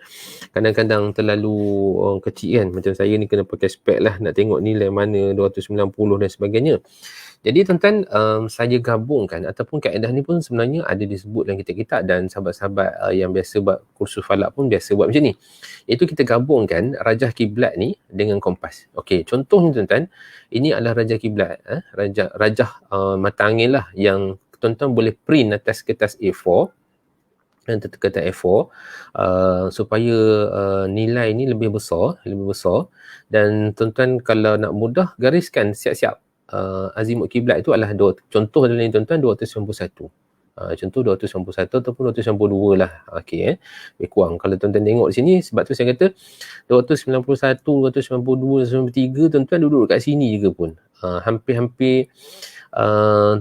kadang-kadang terlalu kecil kan. Macam saya ni kena pakai spek lah nak tengok nilai mana 290 dan sebagainya. Jadi tuan-tuan, saya gabungkan, ataupun kaedah ni pun sebenarnya ada disebut dalam kitab-kitab, dan sahabat-sahabat yang biasa buat kursus falak pun biasa buat macam ni. Iaitu kita gabungkan rajah kiblat ni dengan kompas. Okey, contohnya tuan-tuan, ini adalah rajah kiblat, rajah mata angin lah, yang tuan-tuan boleh print atas kertas A4, dan kertas A4 supaya nilai ni lebih besar, dan tuan-tuan kalau nak mudah gariskan siap-siap azimut kiblat itu adalah contoh dalam ni tuan-tuan 291. Contoh 291 ataupun 292 lah. Okey, lebih kurang. Kalau tuan-tuan tengok di sini, sebab tu saya kata 291, 292, 293 tuan-tuan duduk kat sini juga pun. Hampir-hampir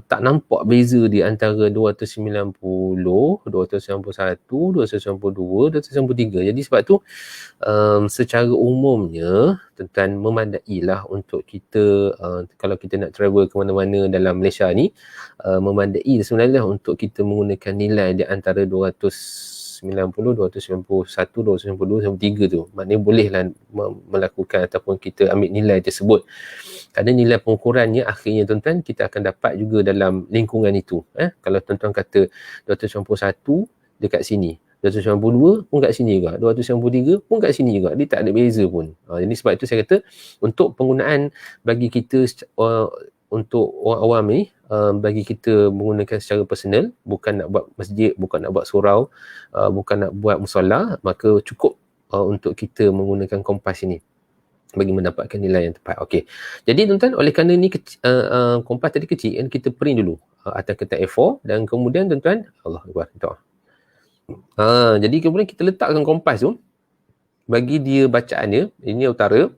tak nampak beza di antara 290, 291, 292, 293. Jadi sebab tu secara umumnya tuan-tuan memadailah untuk kita kalau kita nak travel ke mana-mana dalam Malaysia ni, memadai sebenarnya untuk kita menggunakan nilai di antara 290, 291, 292, 293 tu. Maknanya bolehlah melakukan ataupun kita ambil nilai tersebut. Kerana nilai pengukurannya akhirnya tuan-tuan kita akan dapat juga dalam lingkungan itu. Kalau tuan-tuan kata 291 dekat sini, 292 pun kat sini juga, 293 pun kat sini juga, dia tak ada beza pun. Jadi sebab itu saya kata untuk penggunaan bagi kita untuk orang awam ni, bagi kita menggunakan secara personal, bukan nak buat masjid, bukan nak buat surau, bukan nak buat musalla, maka cukup untuk kita menggunakan kompas ini bagi mendapatkan nilai yang tepat. Okey. Jadi tuan-tuan, oleh kerana ni kompas tadi kecil, kita print dulu atas kertas A4, dan kemudian tuan-tuan, Allah Akbar, jadi kemudian kita letakkan kompas tu, bagi dia bacaan dia, ini utara.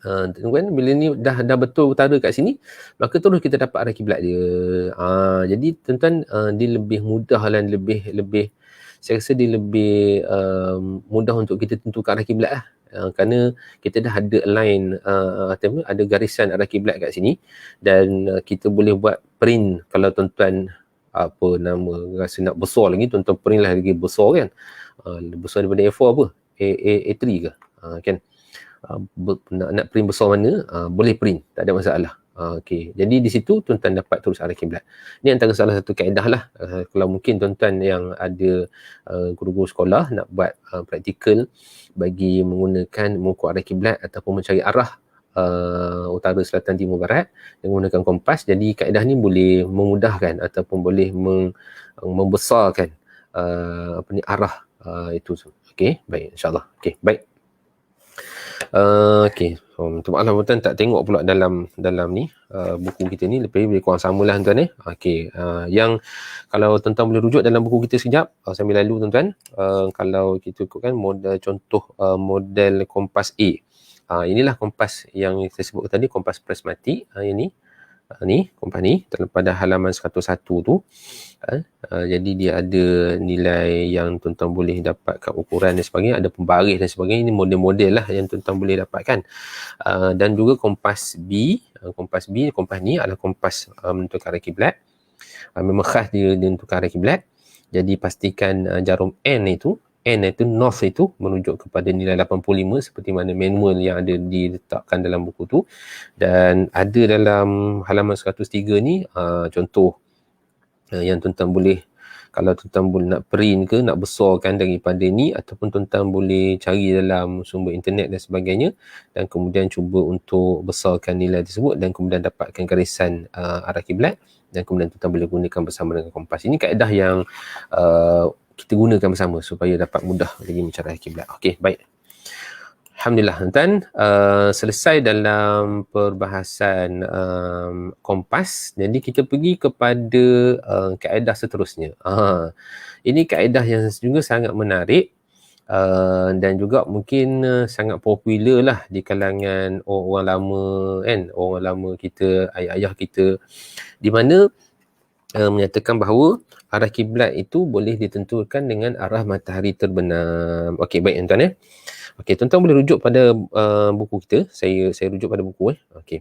Tuan-tuan, bila ni dah betul utara kat sini, maka terus kita dapat arah kiblat dia. Jadi tuan-tuan, dia lebih mudah dan lebih saya rasa dia lebih mudah untuk kita tentukan arah kiblat lah. Kerana kita dah ada line, ada garisan arah kiblat kat sini, dan kita boleh buat print. Kalau tuan-tuan rasa nak besar lagi, tuan-tuan print lah lagi besar kan, besar daripada A4 apa, A3 ke kan, nak print besar mana, boleh print, tak ada masalah. Okey, jadi di situ tuan-tuan dapat terus arah kiblat. Ini antara salah satu kaedah lah. Kalau mungkin tuan-tuan yang ada guru-guru sekolah nak buat praktikal bagi menggunakan mengukur arah kiblat ataupun mencari arah utara, selatan, timur, barat dengan menggunakan kompas. Jadi kaedah ni boleh memudahkan ataupun boleh membesarkan arah itu. Okey, baik, insyaAllah. Okey, baik. Okey, minta maaf lah tuan tak tengok pula dalam ni buku kita ni, lebih kurang samalah tuan Okey, yang kalau tuan-tuan boleh rujuk dalam buku kita sekejap sambil lalu tuan-tuan, kalau kita ikutkan model contoh model kompas A. Inilah kompas yang saya sebut tadi, kompas prismatik. Ini ni kompas ni pada halaman 101 tu. Jadi dia ada nilai yang tuan-tuan boleh dapatkan ukuran dan sebagainya, ada pembaris dan sebagainya. Ini model-model lah yang tuan-tuan boleh dapatkan. Dan juga kompas B, kompas ni adalah kompas menentukan arah kiblat. Memang khas dia menentukan arah kiblat. Jadi pastikan jarum N itu north itu menunjuk kepada nilai 85 seperti mana manual yang ada diletakkan dalam buku tu. Dan ada dalam halaman 103 ni contoh yang tuan-tuan boleh, kalau tuan-tuan boleh nak print ke, nak besarkan daripada ni, ataupun tuan-tuan boleh cari dalam sumber internet dan sebagainya, dan kemudian cuba untuk besarkan nilai tersebut dan kemudian dapatkan garisan arah kiblat, dan kemudian tuan-tuan boleh gunakan bersama dengan kompas. Ini kaedah yang kita gunakan bersama supaya dapat mudah lagi mencari arah kiblat. Okey, baik. Alhamdulillah tuan-tuan, selesai dalam perbahasan kompas. Jadi kita pergi kepada kaedah seterusnya. Ini kaedah yang juga sangat menarik dan juga mungkin sangat popular lah di kalangan orang lama kan, orang lama kita, ayah-ayah kita, di mana menyatakan bahawa arah kiblat itu boleh ditentukan dengan arah matahari terbenam. Okey, baik tuan-tuan Okey, tuan-tuan boleh rujuk pada buku kita. Saya rujuk pada buku. Okey.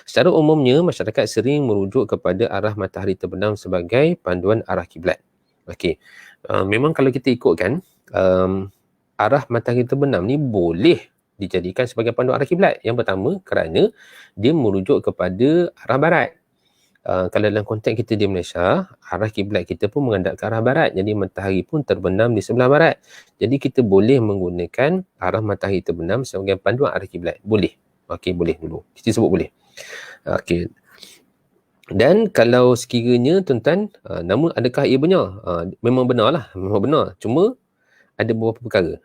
Secara umumnya, masyarakat sering merujuk kepada arah matahari terbenam sebagai panduan arah kiblat. Okey. Memang kalau kita ikutkan, arah matahari terbenam ni boleh dijadikan sebagai panduan arah kiblat. Yang pertama, kerana dia merujuk kepada arah barat. Kalau dalam konteks kita di Malaysia, arah kiblat kita pun menghadap ke arah barat. Jadi matahari pun terbenam di sebelah barat. Jadi kita boleh menggunakan arah matahari terbenam sebagai panduan arah kiblat. Boleh. Okey, boleh dulu. Kita sebut boleh. Okey. Dan kalau sekiranya tuan-tuan, namun adakah ia benar? Memang benar lah. Memang benar. Cuma ada beberapa perkara.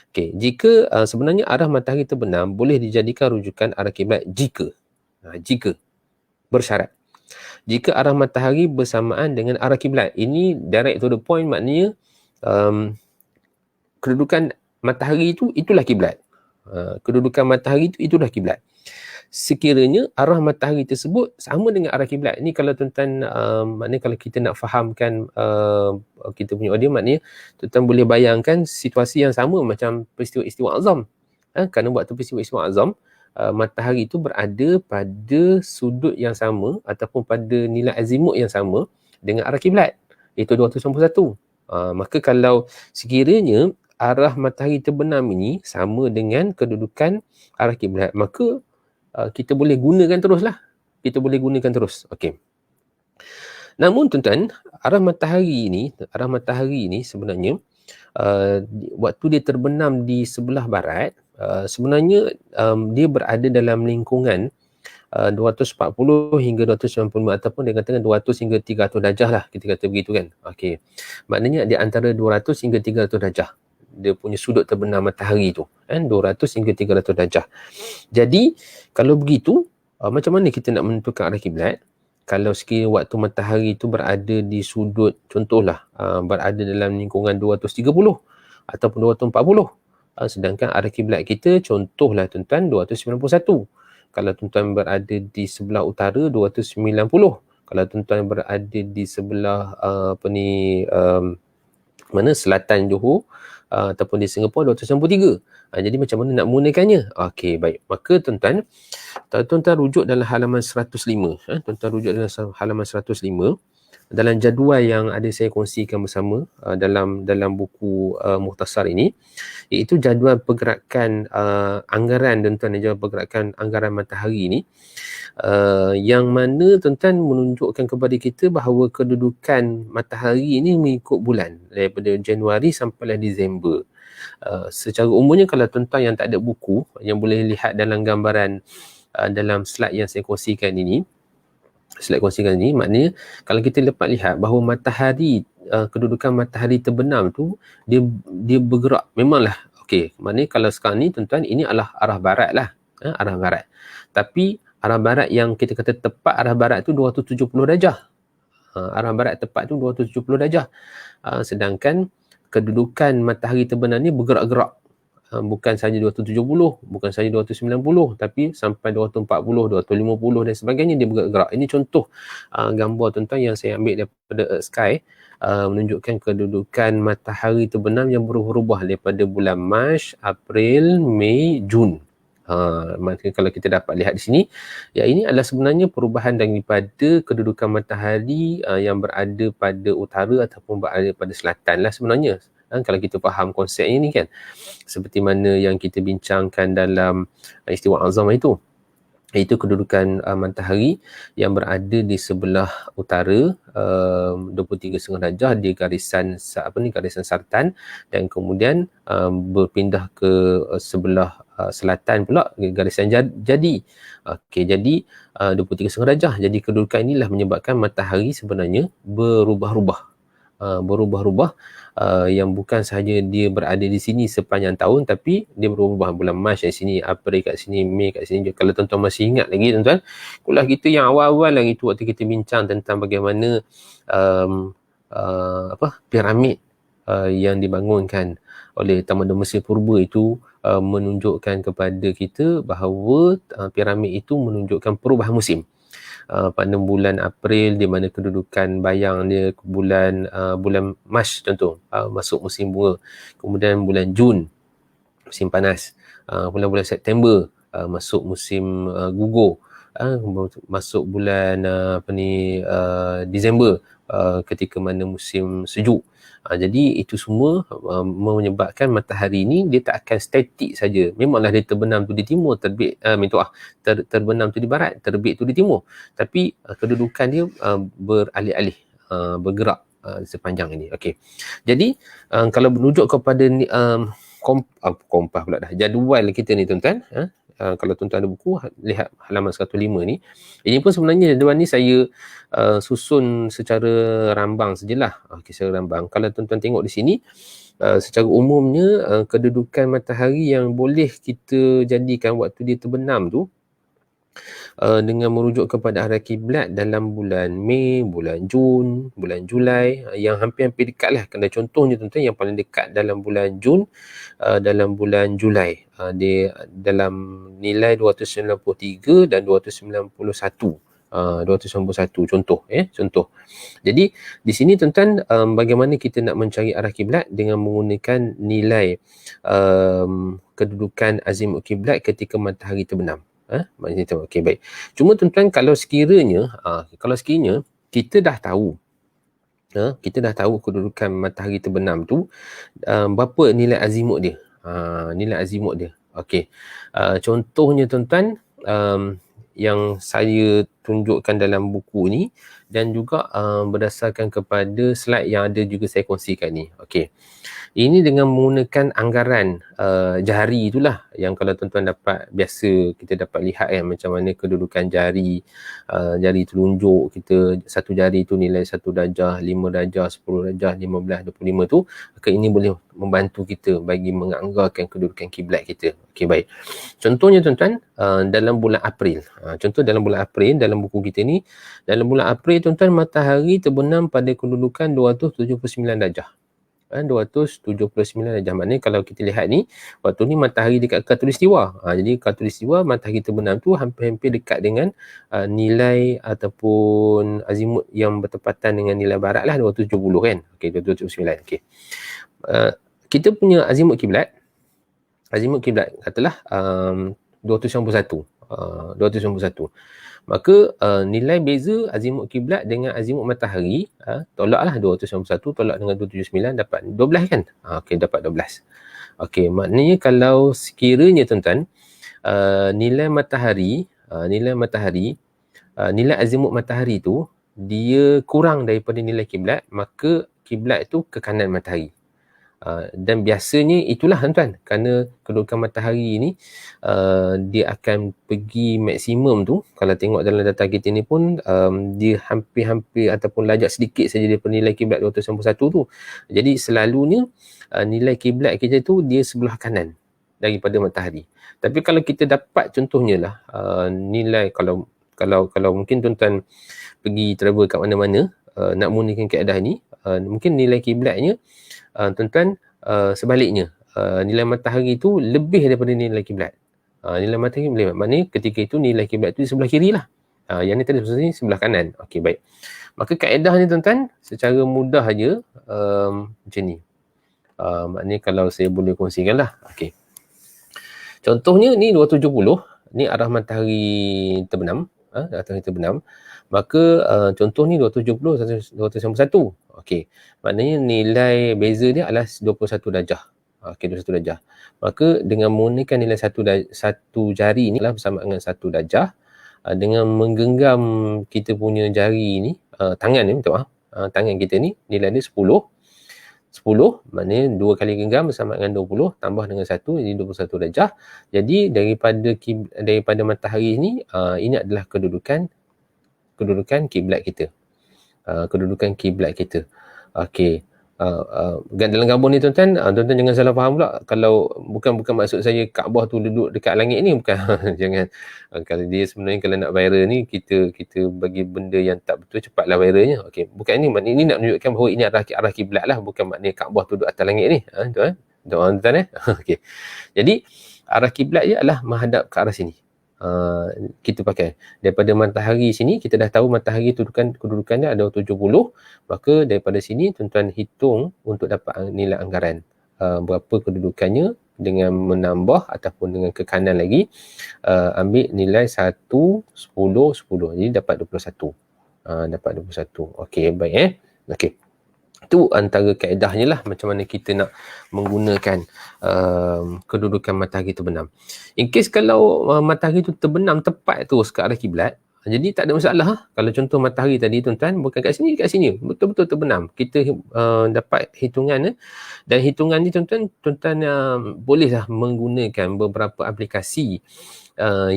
Okey, jika sebenarnya arah matahari terbenam boleh dijadikan rujukan arah kiblat jika bersyarat. Jika arah matahari bersamaan dengan arah kiblat. Ini direct to the point, maknanya kedudukan matahari itu, itulah kiblat. Kedudukan matahari itu, itulah kiblat. Sekiranya arah matahari tersebut sama dengan arah kiblat. Ini kalau tuan-tuan, maknanya kalau kita nak fahamkan kita punya audio, maknanya tuan-tuan boleh bayangkan situasi yang sama macam peristiwa Istiwa Azam. Kerana waktu peristiwa Istiwa Azam, matahari itu berada pada sudut yang sama ataupun pada nilai azimut yang sama dengan arah kiblat, iaitu 291. Maka kalau sekiranya arah matahari terbenam ini sama dengan kedudukan arah kiblat, maka kita boleh gunakan teruslah. Kita boleh gunakan terus. Okey. Namun tuan-tuan, arah matahari ini sebenarnya waktu dia terbenam di sebelah barat, sebenarnya dia berada dalam lingkungan 240 hingga 295 ataupun dia katakan 200 hingga 300 darjah lah, kita kata begitu kan. Okey. Maknanya di antara 200 hingga 300 darjah dia punya sudut terbenam matahari tu, 200 hingga 300 darjah. Jadi kalau begitu, macam mana kita nak menentukan arah kiblat? Kalau sekiranya waktu matahari itu berada di sudut, contohlah berada dalam lingkungan 230 ataupun 240, sedangkan arah kiblat kita contohlah tuan-tuan 291. Kalau tuan-tuan berada di sebelah utara 290. Kalau tuan-tuan berada di sebelah selatan Johor ataupun di Singapura 293. Jadi macam mana nak menggunakannya? Okey, baik. Maka tuan-tuan rujuk dalam halaman 105. Tuan-tuan rujuk dalam halaman 105. Dalam jadual yang ada saya kongsikan bersama dalam buku Mukhtasar ini, iaitu jadual pergerakan anggaran tuan-tuan, jadual pergerakan anggaran matahari ini, yang mana tuan-tuan menunjukkan kepada kita bahawa kedudukan matahari ini mengikut bulan daripada Januari sampailah Disember. Secara umumnya kalau tuan-tuan yang tak ada buku, yang boleh lihat dalam gambaran dalam slide yang saya kongsikan ini, maknanya kalau kita dapat lihat bahawa matahari, kedudukan matahari terbenam tu dia bergerak. Memanglah okey, maknanya kalau sekarang ni tuan-tuan, ini adalah arah barat lah, arah barat. Tapi arah barat yang kita kata tepat arah barat tu 270 darjah. Arah barat tepat tu 270 darjah. Sedangkan kedudukan matahari terbenam ni bergerak-gerak. Bukan saja 270, bukan saja 290, tapi sampai 240, 250 dan sebagainya, dia bergerak. Ini contoh gambar tuan-tuan yang saya ambil daripada Earth Sky, menunjukkan kedudukan matahari terbenam yang berubah-ubah daripada bulan Mac, April, Mei, Jun. Maka kalau kita dapat lihat di sini, ya, ini adalah sebenarnya perubahan daripada kedudukan matahari yang berada pada utara ataupun berada pada selatan lah sebenarnya. Kalau kita faham konsep ini kan, seperti mana yang kita bincangkan dalam istiwa azam itu kedudukan matahari yang berada di sebelah utara 23.5 darjah di garisan garisan sartan, dan kemudian berpindah ke sebelah selatan pula garisan jadi. Okey, jadi 23.5 darjah. Jadi kedudukan inilah menyebabkan matahari sebenarnya berubah-ubah, yang bukan sahaja dia berada di sini sepanjang tahun, tapi dia berubah bulan Mac kat sini, April kat sini, Mei kat sini. Kalau tuan-tuan masih ingat lagi tuan-tuan, kuliah kita yang awal-awal lagi tu, waktu kita bincang tentang bagaimana piramid yang dibangunkan oleh tamadun Mesir purba itu menunjukkan kepada kita bahawa piramid itu menunjukkan perubahan musim. Pada bulan April, di mana kedudukan bayang dia bulan Mac contoh, masuk musim bunga. Kemudian bulan Jun musim panas. Bulan-bulan September masuk musim gugur. Masuk bulan Disember, ketika mana musim sejuk. Jadi itu semua menyebabkan matahari ni dia tak akan statik saja. Memanglah dia terbenam tu di timur, terbit terbenam tu di barat, terbit tu di timur. Tapi kedudukan dia beralih-alih, bergerak sepanjang ini. Okey. Jadi kalau merujuk kepada ni, kompas pula dah, jadual kita ni tuan-tuan, kalau tuan-tuan ada buku, lihat halaman 105 ni. Ini pun sebenarnya jadual ni saya susun secara rambang sajalah. Secara rambang. Kalau tuan-tuan tengok di sini, secara umumnya kedudukan matahari yang boleh kita jadikan waktu dia terbenam tu, dengan merujuk kepada arah kiblat dalam bulan Mei, bulan Jun, bulan Julai, yang hampir-hampir dekat lah. Kena contohnya tuan-tuan, yang paling dekat dalam bulan Jun, dalam bulan Julai, dia dalam nilai 293 dan 291. 291 contoh. Jadi di sini tuan-tuan, bagaimana kita nak mencari arah kiblat dengan menggunakan nilai kedudukan azimut kiblat ketika matahari terbenam. Macam tu. Okey, baik. Cuma tuan-tuan, kalau sekiranya kita dah tahu, kedudukan matahari terbenam tu, berapa nilai azimut dia. Okey. Contohnya tuan-tuan, yang saya tunjukkan dalam buku ni, dan juga berdasarkan kepada slide yang ada juga saya kongsikan ni. Okey. Ini dengan menggunakan anggaran jari itulah, yang kalau tuan-tuan dapat, biasa kita dapat lihat macam mana kedudukan jari telunjuk kita, satu jari tu nilai 1 darjah, 5 darjah, 10 darjah, 15, 25 tu. Maka ini boleh membantu kita bagi menganggarkan kedudukan kiblat kita. Okey, baik. Contohnya tuan-tuan, dalam bulan April. Dalam bulan April, dalam buku kita ni, dalam bulan April tuan-tuan, matahari terbenam pada kedudukan 279 darjah. 279 darjah. Maknanya kalau kita lihat ni, waktu ni matahari dekat khatulistiwa. Jadi khatulistiwa, matahari terbenam tu hampir-hampir dekat dengan nilai ataupun azimut yang bertepatan dengan nilai barat lah, 270 kan. Okey, 279. Okey. Kita punya azimut kiblat katalah 291. 291. Maka nilai beza azimut kiblat dengan azimut matahari, tolaklah 291 tolak dengan 279, dapat 12 kan? Okey, dapat 12. Okey, maknanya kalau sekiranya tuan-tuan, nilai azimut matahari tu dia kurang daripada nilai kiblat, maka kiblat tu ke kanan matahari. Dan biasanya itulah tuan-tuan, kerana kedudukan matahari ni dia akan pergi maksimum tu, kalau tengok dalam data kita ni pun dia hampir-hampir ataupun lajak sedikit saja daripada nilai kiblat 291 tu. Jadi selalunya nilai kiblat kita tu dia sebelah kanan daripada matahari. Tapi kalau kita dapat contohnya lah nilai, kalau mungkin tuan-tuan pergi travel kat mana-mana nak menggunakan kaedah ni, mungkin nilai kiblatnya tuan-tuan sebaliknya, nilai matahari tu lebih daripada nilai kiblat. Nilai matahari lebih, maknanya ketika itu nilai kiblat tu di sebelah kiri lah. Yang ni tadi sebenarnya sebelah kanan. Okey, baik. Maka kaedah ni tuan-tuan secara mudah aja macam ni. Maknanya kalau saya boleh kongsikan lah. Okey. Contohnya ni 270, ni arah matahari terbenam, matahari terbenam. Maka contoh ni 270, 291. Okey. Maknanya nilai beza dia adalah 21 darjah. Okey, 21 darjah. Maka dengan menggunakan nilai satu jari ni lah bersama dengan 1 darjah, dengan menggenggam kita punya jari ni, tangan ni, minta maaf, tangan kita ni, nilai dia 10, maknanya 2 kali genggam bersama dengan 20 tambah dengan 1, jadi 21 darjah. Jadi daripada matahari ni, ini adalah kedudukan kiblat kita. Kedudukan kiblat kita. Okey. Dalam gambar ni tuan-tuan, tuan-tuan jangan salah faham pula. Kalau bukan maksud saya Kaabah tu duduk dekat langit ni, bukan. Jangan. Kalau dia sebenarnya kalau nak viral ni, kita bagi benda yang tak betul, cepatlah viralnya. Okey, bukan ini, maknanya ini nak menunjukkan bahawa ini arah kiblat lah, bukan maknanya Kaabah tu duduk atas langit ni. Tuan-tuan okey. Jadi arah kiblat dia adalah menghadap ke arah sini. Kita pakai daripada matahari sini, kita dah tahu matahari kedudukannya ada 70, maka daripada sini tuan-tuan hitung untuk dapat nilai anggaran berapa kedudukannya dengan menambah ataupun dengan ke kanan lagi, ambil nilai 1, 10, 10, jadi dapat 21. Dapat 21. Okey, baik okey. Itu antara kaedahnya lah macam mana kita nak menggunakan kedudukan matahari terbenam. In case kalau matahari tu terbenam tepat terus ke arah kiblat, jadi tak ada masalah. Kalau contoh matahari tadi tuan-tuan, bukan kat sini, betul-betul terbenam. Kita dapat hitungan, dan hitungan ni tuan-tuan bolehlah menggunakan beberapa aplikasi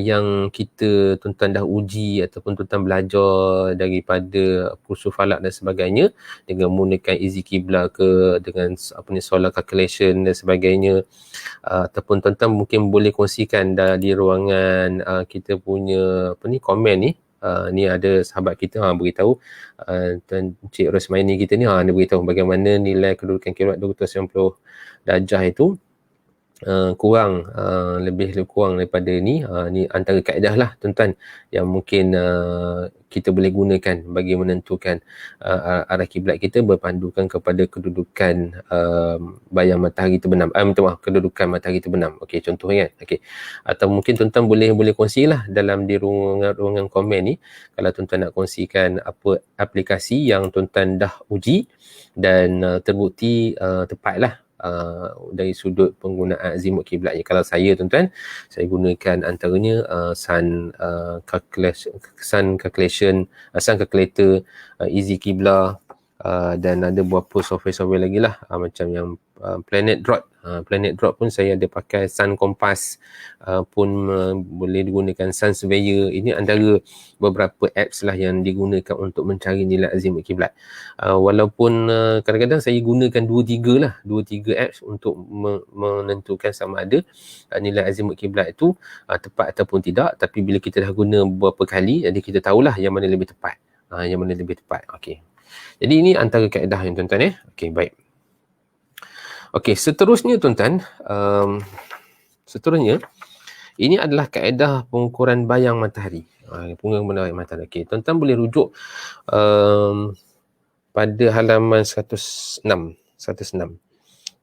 yang kita tuan-tuan dah uji ataupun tuan-tuan belajar daripada kursus falak dan sebagainya, dengan menggunakan easy qibla ke, dengan solar calculation dan sebagainya, ataupun tuan-tuan mungkin boleh kongsikan di ruangan kita punya komen ni. Ni ada sahabat kita beritahu, Tuan Cik Rosmaini kita ni, dia beritahu bagaimana nilai kedudukan kiblat 290 darjah itu kurang, lebih kurang daripada ni. Ni antara kaedah lah tuan-tuan yang mungkin kita boleh gunakan bagi menentukan arah kiblat kita berpandukan kepada kedudukan bayang matahari terbenam. Kedudukan matahari terbenam. Okey, contohnya kan. Okey. Atau mungkin tuan-tuan boleh kongsilah dalam di ruangan komen ni, kalau tuan-tuan nak kongsikan apa aplikasi yang tuan-tuan dah uji dan terbukti tepatlah dari sudut penggunaan azimut kiblatnya. Kalau saya tuan-tuan, saya gunakan antaranya sun calculator, easy qibla, dan ada beberapa software lagi lah, macam yang Planet Drop pun saya ada pakai, Sun Compass pun boleh digunakan, Sun Surveyor. Ini antara beberapa apps lah yang digunakan untuk mencari nilai azimut kiblat. Walaupun kadang-kadang saya gunakan 2-3 apps untuk menentukan sama ada nilai azimut kiblat itu tepat ataupun tidak. Tapi bila kita dah guna beberapa kali, jadi kita tahulah yang mana lebih tepat. Okey. Jadi ini antara kaedah yang tuan-tuan Okey, baik. Okey, seterusnya tuan-tuan, ini adalah kaedah pengukuran bayang matahari. Pengukuran bayang matahari. Okey, tuan-tuan boleh rujuk pada halaman 106.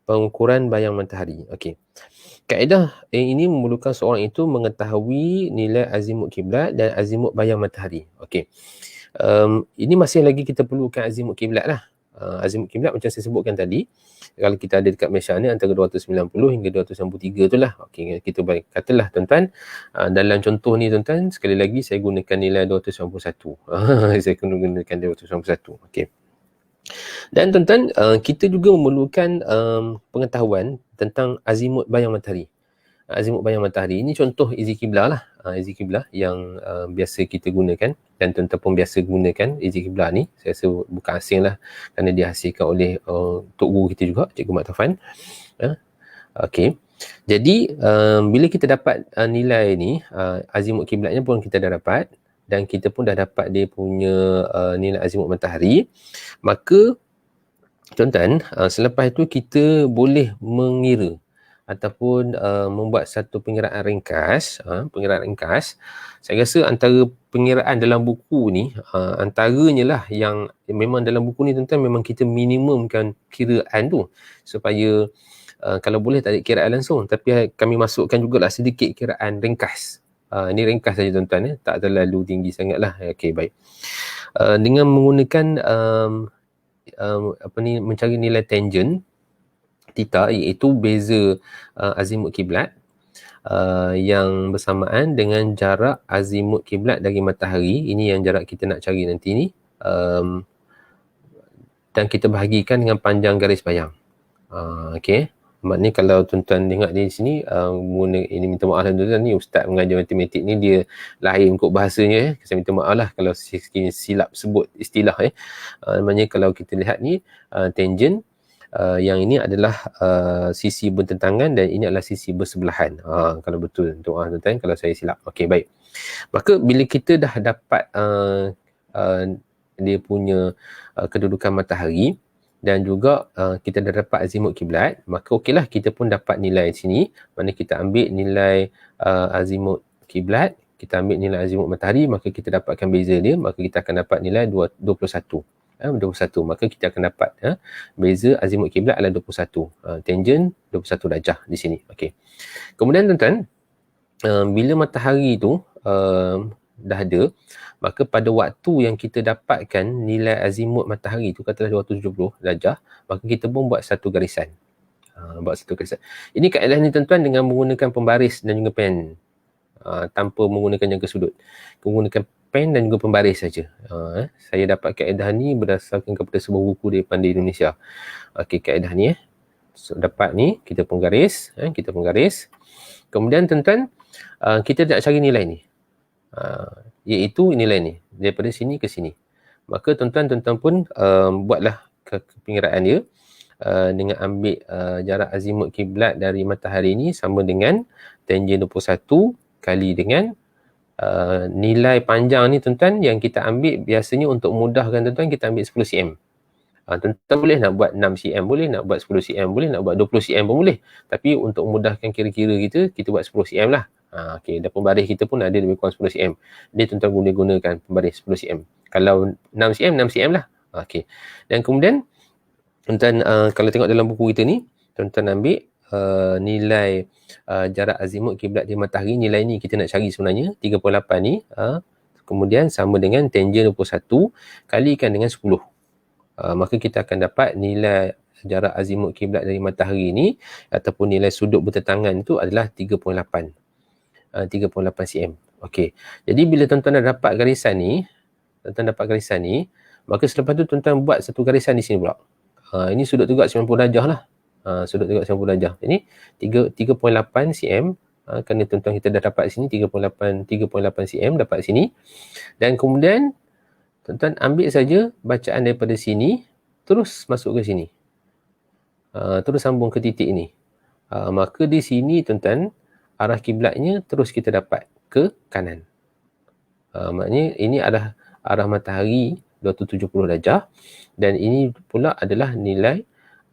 Pengukuran bayang matahari. Okey. Kaedah ini memerlukan seorang itu mengetahui nilai azimut kiblat dan azimut bayang matahari. Okey. Ini masih lagi kita perlukan azimut kiblat lah. Azimut kiblat macam saya sebutkan tadi, kalau kita ada dekat Malaysia ni antara 290 hingga 293 tu lah. Okey, kita katalah tuan-tuan, dalam contoh ni tuan-tuan, sekali lagi saya gunakan nilai 291. Saya gunakan 291. Okey. Dan tuan-tuan, kita juga memerlukan pengetahuan tentang azimut bayang matahari. Azimut bayang matahari ini contoh izi kiblah lah. Izi kiblah yang biasa kita gunakan dan tuan-tuan pun biasa gunakan izi kiblah ni. Saya rasa bukan asing lah kerana dihasilkan oleh Tok Guru kita juga, Cikgu Mat Taufan. Okey. Jadi bila kita dapat nilai ni, azimut kiblatnya pun kita dah dapat dan kita pun dah dapat dia punya nilai azimut matahari, maka tuan-tuan, selepas itu kita boleh mengira ataupun membuat satu pengiraan ringkas. Pengiraan ringkas, saya rasa antara pengiraan dalam buku ni, antaranya lah yang memang dalam buku ni tuan-tuan memang kita minimumkan kiraan tu supaya kalau boleh tak ada kiraan langsung, tapi kami masukkan jugalah sedikit kiraan ringkas. Ini ringkas saja tuan-tuan, tak terlalu tinggi sangat lah. Okey, baik. Dengan menggunakan mencari nilai tangent theta, iaitu beza azimut kiblat yang bersamaan dengan jarak azimut kiblat dari matahari. Ini yang jarak kita nak cari nanti ni, dan kita bahagikan dengan panjang garis bayang. Okey, maknanya kalau tuan-tuan tengok di sini, ini minta maaf lah tuan-tuan, ni ustaz mengajar matematik ni dia lain kot bahasanya. Saya minta maaf lah kalau silap sebut istilah. Maknanya kalau kita lihat ni, tangent, yang ini adalah sisi bertentangan dan ini adalah sisi bersebelahan. Kalau betul, minta maaf tuan-tuan kalau saya silap. Okey, baik. Maka bila kita dah dapat dia punya kedudukan matahari dan juga kita dah dapat azimut kiblat, maka okeylah kita pun dapat nilai sini. Mana kita ambil nilai azimut kiblat, kita ambil nilai azimut matahari, maka kita dapatkan beza dia, maka kita akan dapat nilai 21. 21, maka kita akan dapat beza azimut kiblat adalah 21. Tangent 21 darjah di sini. Okey. Kemudian tuan-tuan, bila matahari tu dah ada, maka pada waktu yang kita dapatkan nilai azimut matahari tu katalah 270 darjah, maka kita pun buat satu garisan. Buat satu garisan. Ini kaedah ni tuan-tuan dengan menggunakan pembaris dan juga pen. Tanpa menggunakan jangka sudut. Menggunakan pen dan juga pembaris saja. Saya dapat kaedah ni berdasarkan kepada sebuah buku di Pandai Indonesia. Okey, kaedah ni so, dapat ni, kita pun garis. Kita pun garis. Kemudian tuan-tuan, kita nak cari nilai ni. Iaitu nilai ni. Daripada sini ke sini. Maka tuan-tuan pun buatlah pengiraan dia. Dengan ambil jarak azimut kiblat dari matahari ni sama dengan tangent 21 kali dengan nilai panjang ni tuan-tuan yang kita ambil biasanya untuk mudahkan tuan-tuan kita ambil 10 cm. Tuan-tuan boleh nak buat 6 cm boleh, nak buat 10 cm boleh, nak buat 20 cm pun boleh. Tapi untuk mudahkan kira-kira kita buat 10 cm lah. Okey, dan pembaris kita pun ada lebih kurang 10 cm. Dia tuan-tuan gunakan pembaris 10 cm. Kalau 6 cm, 6 cm lah. Okey. Dan kemudian tuan-tuan kalau tengok dalam buku kita ni, tuan-tuan ambil nilai jarak azimut kiblat di matahari. Nilai ni kita nak cari sebenarnya 38 ni, kemudian sama dengan tangent 21 kalikan dengan 10. Maka kita akan dapat nilai jarak azimut kiblat dari matahari ni ataupun nilai sudut bertentangan itu adalah 38 cm. Okey. Jadi bila tuan-tuan dah dapat garisan ni, maka selepas tu tuan-tuan buat satu garisan di sini pula. Ini sudut tegak 90 darjah lah. Sudut tegak 90 darjah. Ini 3.8 cm. Kerana tuan-tuan kita dah dapat sini 3.8 cm dapat sini. Dan kemudian tuan-tuan ambil saja bacaan daripada sini terus masuk ke sini. Terus sambung ke titik ini. Maka di sini tuan-tuan arah kiblatnya terus kita dapat ke kanan. Maknanya ini adalah arah matahari 270 darjah dan ini pula adalah nilai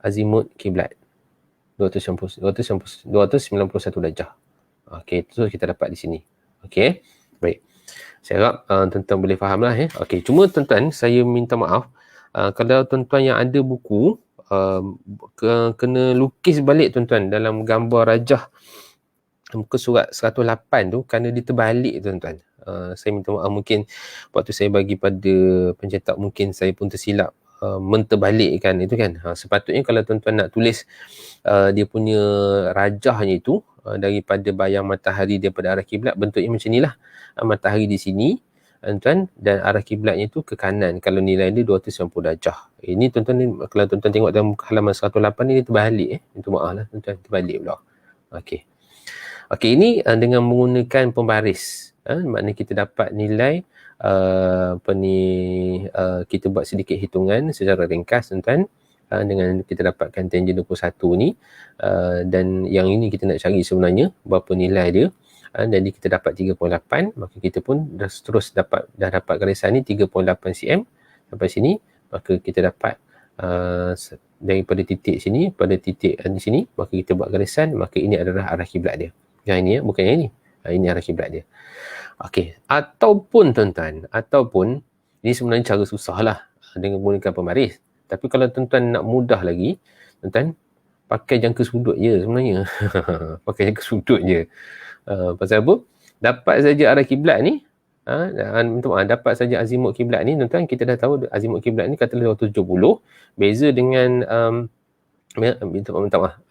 azimut kiblat 291 darjah. Okey, terus kita dapat di sini. Okey, baik. Saya harap tuan-tuan boleh faham lah. Okey, cuma tuan-tuan saya minta maaf kalau tuan-tuan yang ada buku kena lukis balik tuan-tuan dalam gambar rajah muka surat 108 tu kerana dia terbalik tuan-tuan. Saya minta maaf, mungkin waktu saya bagi pada pencetak mungkin saya pun tersilap menterbalikkan itu kan. Sepatutnya kalau tuan-tuan nak tulis dia punya rajahnya itu daripada bayang matahari daripada arah kiblat, bentuknya macam inilah. Matahari di sini, tuan, dan arah kiblatnya itu ke kanan kalau nilai dia 290 darjah. Ini tuan-tuan ni, kalau tuan-tuan tengok dalam halaman 108 ni, dia terbalik minta maaf lah tuan-tuan, terbalik pula. Okey. Okey, ini dengan menggunakan pembaris. Maknanya kita dapat nilai kita buat sedikit hitungan secara ringkas tuan-tuan. Dengan kita dapatkan tangent 21 ni, dan yang ini kita nak cari sebenarnya berapa nilai dia. Jadi kita dapat 3.8, maka kita pun dah dapat garisan ni 3.8 cm sampai sini, maka kita dapat daripada titik sini pada titik di sini, maka kita buat garisan, maka ini adalah arah kiblat dia. Yang ini bukan yang ini. Ini arah kiblat dia. Okey, ataupun tuan-tuan, ini sebenarnya cara susah lah dengan menggunakan pembaris. Tapi kalau tuan-tuan nak mudah lagi, tuan-tuan pakai jangka sudut je sebenarnya. Pakai jangka sudut je. Pasal apa? Dapat saja arah kiblat ni, dapat saja azimut kiblat ni, tuan-tuan, kita dah tahu azimut kiblat ni katalah 270, beza dengan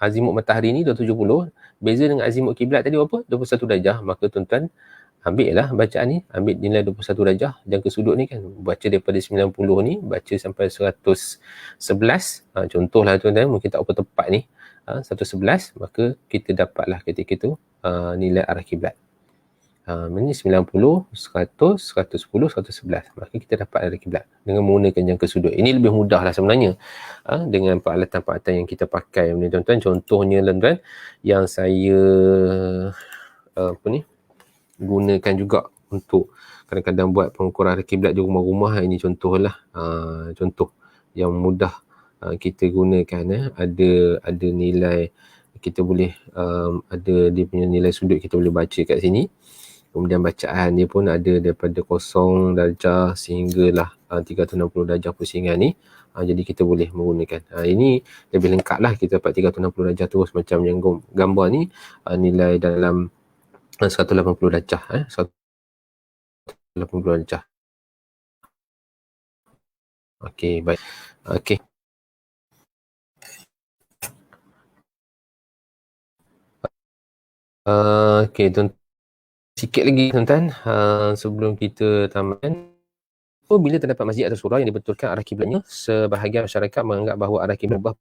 azimut matahari ni 270, beza dengan azimut kiblat tadi berapa? 21 darjah. Maka tuan-tuan ambil lah bacaan ni, ambil nilai 21 darjah jangka sudut ni kan, baca daripada 90 ni, baca sampai 111, contohlah tuan-tuan, mungkin tak apa tepat ni, 111, maka kita dapatlah ketika itu nilai arah kiblat. Ini 90, 100, 110, 111. Maka kita dapat arah kiblat dengan menggunakan jangka sudut. Ini lebih mudah lah sebenarnya dengan peralatan-peralatan yang kita pakai ni tuan-tuan. Contohnya tuan-tuan, yang saya gunakan juga untuk kadang-kadang buat pengukuran arah kiblat di rumah-rumah. Ini contohlah, contoh yang mudah kita gunakan. Ada nilai, kita boleh ada dia punya nilai sudut, kita boleh baca kat sini. Kemudian bacaan dia pun ada daripada 0 darjah sehinggalah 360 darjah pusingan ni. Jadi kita boleh menggunakan. Ini lebih lengkap lah, kita dapat 360 darjah terus macam yang gambar ni, nilai dalam 180 darjah. 180 darjah. Okey, baik. Okey. Okey, tuan-tuan. Sikit lagi tuan-tuan, sebelum kita tamatkan. Bila terdapat masjid atau surau yang dibetulkan arah kiblatnya, sebahagian masyarakat menganggap bahawa arah kiblat berubah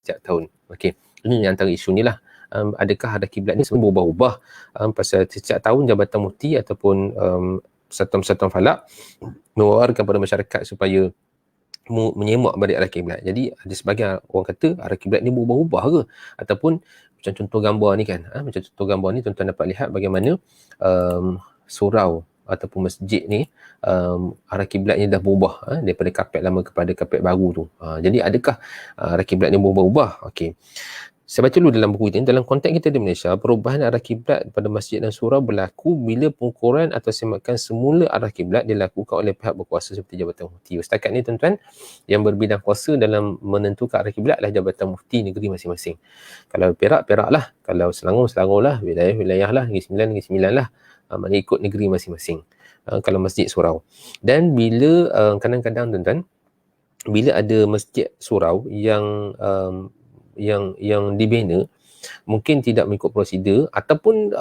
setiap tahun. Okey, ini antara isu ni lah. Adakah arah kiblat ni sebenarnya berubah-ubah pasal setiap tahun Jabatan Mufti ataupun Persatuan Falak mewawarkan kepada masyarakat supaya menyemak balik arah kiblat. Jadi ada sebahagian orang kata arah kiblat ni berubah-ubah ke, ataupun macam contoh gambar ni kan, macam contoh gambar ni tuan-tuan dapat lihat bagaimana surau ataupun masjid ni arah kiblatnya dah berubah daripada kapet lama kepada kapet baru tu. Jadi adakah arah kiblat ni berubah-ubah? Okey. Saya baca dulu dalam buku ini, dalam konteks kita di Malaysia, perubahan arah kiblat pada masjid dan surau berlaku bila pengukuran atau semakan semula arah kiblat dilakukan oleh pihak berkuasa seperti Jabatan Mufti. Setakat ni tuan-tuan, yang berbidang kuasa dalam menentukan arah kiblat adalah Jabatan Mufti negeri masing-masing. Kalau Perak, Perak lah. Kalau Selangor, Selangor lah. Wilayah lah. Negeri Sembilan lah. Maknanya ikut negeri masing-masing. Kalau masjid surau. Dan bila kadang-kadang tuan-tuan, bila ada masjid surau yang dibina mungkin tidak mengikut prosedur ataupun